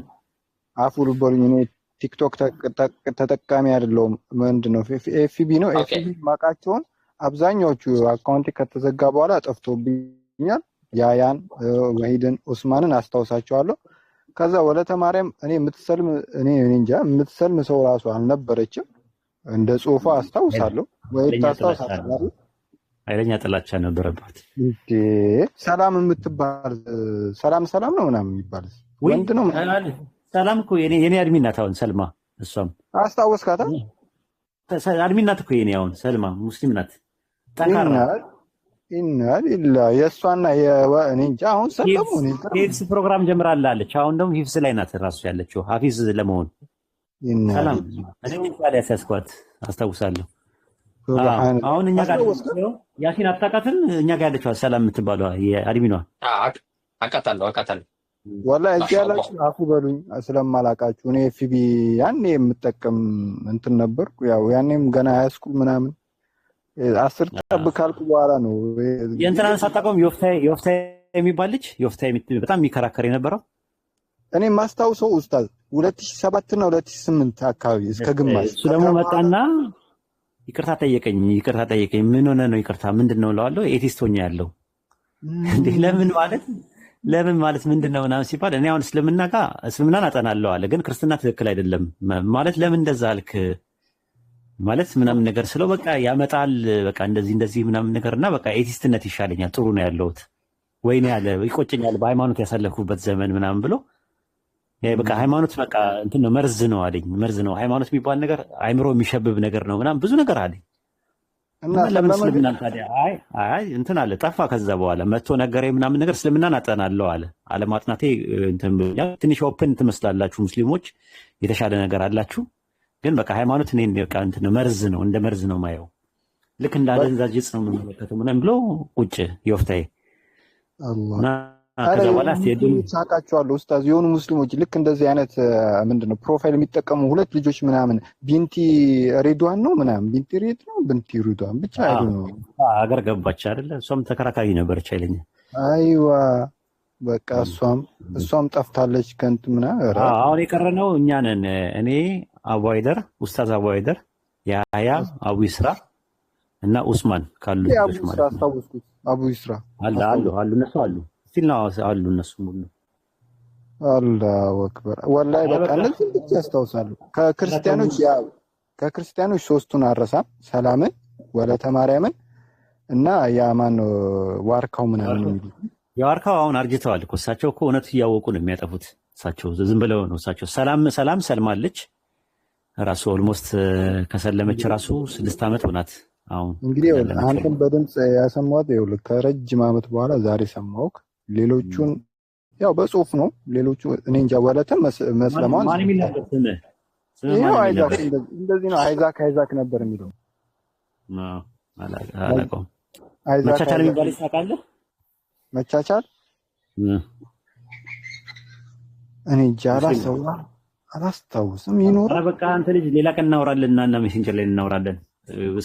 አፉ ልበሉኝ። እኔ ቲክቶክ ተጠቃሚ አይደለሁም። ምንድነው ኤፍቢ ነው ኤፍቢ ማቃቸውን አብዛኛዎቹ አካውንት ከተዘጋ በኋላ ጠፍቶብኛል። ያያን ወሂድን ኡስማንን አስታውሳቸዋለሁ። ከዛ ወለተ ማርያም እኔ እንጃ የምትሰልም ሰው ራሱ አልነበረችም። እንደ ጽሁፋ አስታውሳለሁ። ወይ ታስታውሳለህ? ኃይለኛ ጥላቻ ነበረባት። ሰላም የምትባል ሰላም ነው ምናምን የሚባል ወንድ ነው። ሰላም እኮ የኔ አድሚን ናት አሁን ሰልማ። እሷም አስታወስካታ? አድሚን ናት እኮ የኔ አሁን ሰልማ ሙስሊም ናት። ጠንካራ ኢላ የእሷና እኔ እንጃ አሁን ሰለሙ ሂፍዝ ፕሮግራም ጀምራላለች። አሁን ደግሞ ሂፍዝ ላይ ናት ራሱ ያለችው ሀፊዝ ለመሆን። ሰላም እኔ ምሳሌ ያስያዝኳት አስታውሳለሁ። አሁን እኛ ጋር ያሲን አታውቃትም? እኛ ጋር ያለችው ሰላም የምትባለው የአድሚኗ አውቃታለሁ። ወላሂ እዚህ ያላችሁ አፉ በሉኝ ስለማላውቃችሁ። እኔ ኤፍቢ ያኔ የምጠቀም እንትን ነበርኩ። ያው ያኔም ገና ሃይስኩል ምናምን 10 ጠብ ካልኩ በኋላ ነው የእንትናን ሳታውቀውም ዮፍታይ የሚባል ልጅ ዮፍታይ በጣም የሚከራከር የነበረው እኔ ማስታውሰው ኡስታዝ 2007 እና 2008 አካባቢ እስከ ግማሽ እሱ ደግሞ መጣና ይቅርታ ጠየቀኝ። ምን ሆነ ነው ይቅርታ ምንድነው እለዋለሁ። ኤቲስት ሆኜ ያለው እንዴ ለምን ማለት ምንድነው ምናምን ሲባል እኔ አሁን እስልምናን አጠናለሁ አለ። ግን ክርስትና ትክክል አይደለም ማለት ለምን እንደዛ አልክ ማለት ምናምን ነገር ስለው በቃ ያመጣል በቃ እንደዚህ ምናምን ነገርና በቃ ኤቲስትነት ይሻለኛል ጥሩ ነው ያለሁት ወይኔ ያለ ይቆጨኛል በሃይማኖት ያሳለፍኩበት ዘመን ምናምን ብሎ በቃ ሃይማኖት በቃ እንትን ነው መርዝ ነው አለኝ። መርዝ ነው ሃይማኖት የሚባል ነገር አይምሮ የሚሸብብ ነገር ነው ምናምን ብዙ ነገር አለኝ። እና ለምን እስልምናን ታዲያ አይ እንትን አለ ጠፋ። ከዛ በኋላ መጥቶ ነገሬ ምናምን ነገር እስልምናን አጠናለሁ አለ። አለማጥናቴ እንትን ትንሽ ኦፕን ትመስላላችሁ ሙስሊሞች የተሻለ ነገር አላችሁ። ግን በቃ ሃይማኖት እኔ በቃ እንትን ነው መርዝ ነው እንደ መርዝ ነው ማየው። ልክ እንደ አደንዛዥ ዕፅ ነው የምመለከተው ምናምን ብሎ ቁጭ ዮፍታይ አላህ ከዛ በኋላ ሳቃቸዋለሁ ኡስታዝ የሆኑ ሙስሊሞች ልክ እንደዚህ አይነት ምንድነው ፕሮፋይል የሚጠቀሙ ሁለት ልጆች ምናምን ቢንቲ ሬድዋን ነው ምናምን ቢንቲ ሬድ ነው ቢንቲ ሬድዋን ብቻ አይደለም አገር ገባች አይደለ? እሷም ተከራካሪ ነበረች አይለኛ። አይዋ በቃ እሷም ጠፍታለች ከንት ምናምን። አሁን የቀረነው እኛ ነን። እኔ አቡይደር ኡስታዝ አቡይደር ያያ አቡ ይስራ እና ኡስማን ካሉ ልጆች ማለት ነው። አቡ ይስራ አሉ እነሱ አሉ። ስቲል ነው አሉ እነሱም ሁሉ አላሁ አክበር ወላሂ በቃ እነዚህ ብቻ ያስታውሳሉ። ከክርስቲያኖች ሶስቱን አረሳም፣ ሰላምን፣ ወለተ ማርያምን እና ያማን ዋርካው ምናምን የሚሉ የዋርካው አሁን አርጅተዋል እኮ እሳቸው እኮ እውነት እያወቁ ነው የሚያጠፉት። እሳቸው ዝም ብለው ነው እሳቸው ሰላም ሰልማለች ራሱ ኦልሞስት ከሰለመች ራሱ 6 ዓመት ሆናት። አሁን እንግዲህ አንተም በድምጽ ያሰማሁት ይኸውልህ ከረጅም ዓመት በኋላ ዛሬ ሰማሁክ። ሌሎቹን ያው በጽሁፍ ነው። ሌሎቹ እኔ እንጃ ወለተም መስለማን ማን የሚላበት ይሄው አይዛክ እንደዚህ ነው። አይዛክ ነበር የሚለው አላውቀውም። መቻቻል የሚባል ታውቃለህ? መቻቻል እኔ እንጃ አላስታውስም። ይኖራል በቃ አንተ ልጅ ሌላ ቀን እናወራለን እና ሜሴንጀር ላይ እናወራለን።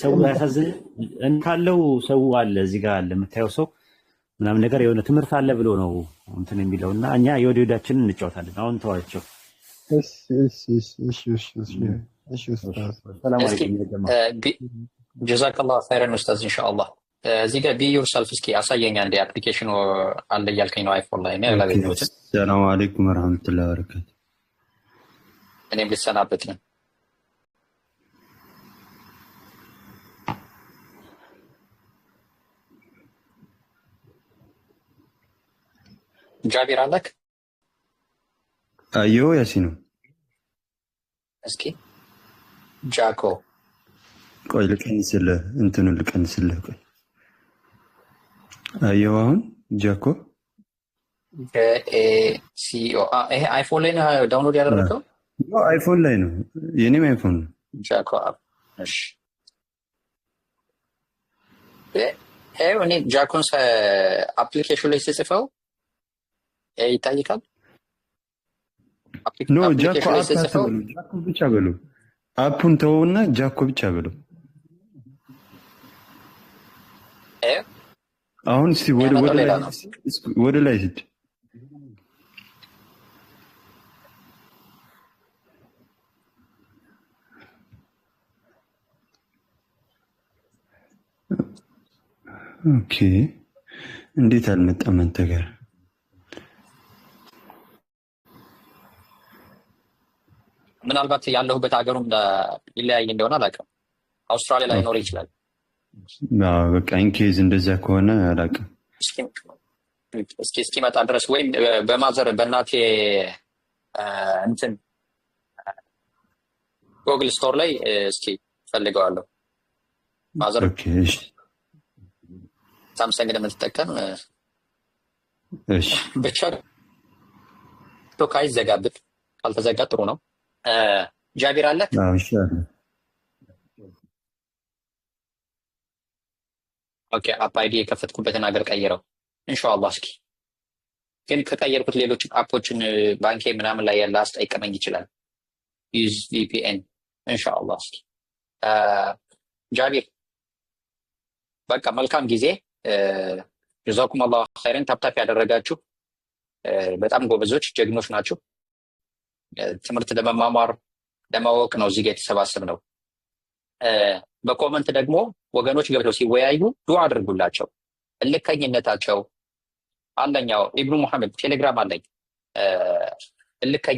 ሰው ያሳዝን እንካለው ሰው አለ እዚህ ጋር አለ የምታየው ሰው ምናምን ነገር የሆነ ትምህርት አለ ብሎ ነው እንትን የሚለውና እኛ የወዲዳችንን እንጫወታለን። አሁን ተዋቸው። እሺ ሰላም አለይኩም ጀማዓ ጀዛከላሁ ኸይረን ኡስታዝ ኢንሻአላህ። እዚህ ጋር ቢ ዮርሰልፍ እስኪ አሳየኛ እንደ አፕሊኬሽኑ አለ እያልከኝ ነው አይፎን ላይ ነው ያላገኘሁት። ሰላም አለይኩም ወራህመቱላሂ ወበረካቱ። እኔም ልሰናበት ነው። ጃቢር አለክ? አዮ ያሲኑ እስኪ ጃኮ ቆይ ልቀንስልህ፣ እንትኑን ልቀንስልህ። ቆይ አዮ አሁን ጃኮ ሲኦ ይሄ አይፎን ላይ ነው ዳውንሎድ ያደረገው? አይፎን ላይ ነው፣ የኔም አይፎን ነው። ጃኮ እሺ እኔ ጃኮን አፕሊኬሽን ላይ ስጽፈው ይታይካል። ኖ ጃኮ ጃኮ ብቻ በሉ፣ አፑን ተውና ጃኮ ብቻ በሉ። አሁን እስቲ ወደ ላይ ሂድ። ኦኬ እንዴት አልመጣም አንተ ጋር? ምናልባት ያለሁበት ሀገሩም ይለያይ እንደሆነ አላውቅም። አውስትራሊያ ላይ ኖር ይችላል። በቃ ኢንኬዝ እንደዛ ከሆነ አላውቅም። እስኪመጣ ድረስ ወይም በማዘር በእናቴ እንትን ጉግል ስቶር ላይ እስኪ ፈልገዋለሁ። ማዘር ሳምሰንግ እንደምትጠቀም ብቻ ካይዘጋብህ ካልተዘጋ ጥሩ ነው። ጃቢር አለ? ኦኬ አፕ አይዲ የከፈትኩበትን ሀገር ቀይረው ኢንሻአላህ። እስኪ ግን ከቀየርኩት ሌሎች አፖችን ባንኬ ምናምን ላይ ያለ አስጠይቀመኝ ይችላል። ዩዝ ቪፒኤን ኢንሻአላህ። እስኪ ጃቢር በቃ መልካም ጊዜ። ጀዛኩም አላሁ ኸይረን። ታፕታፕ ያደረጋችሁ በጣም ጎበዞች ጀግኖች ናችሁ። ትምህርት ለመማማር ለማወቅ ነው እዚህ ጋር የተሰባሰብ ነው። በኮመንት ደግሞ ወገኖች ገብተው ሲወያዩ ዱዓ አድርጉላቸው። እልከኝነታቸው አንደኛው ኢብኑ መሐመድ ቴሌግራም አለኝ እልከኝ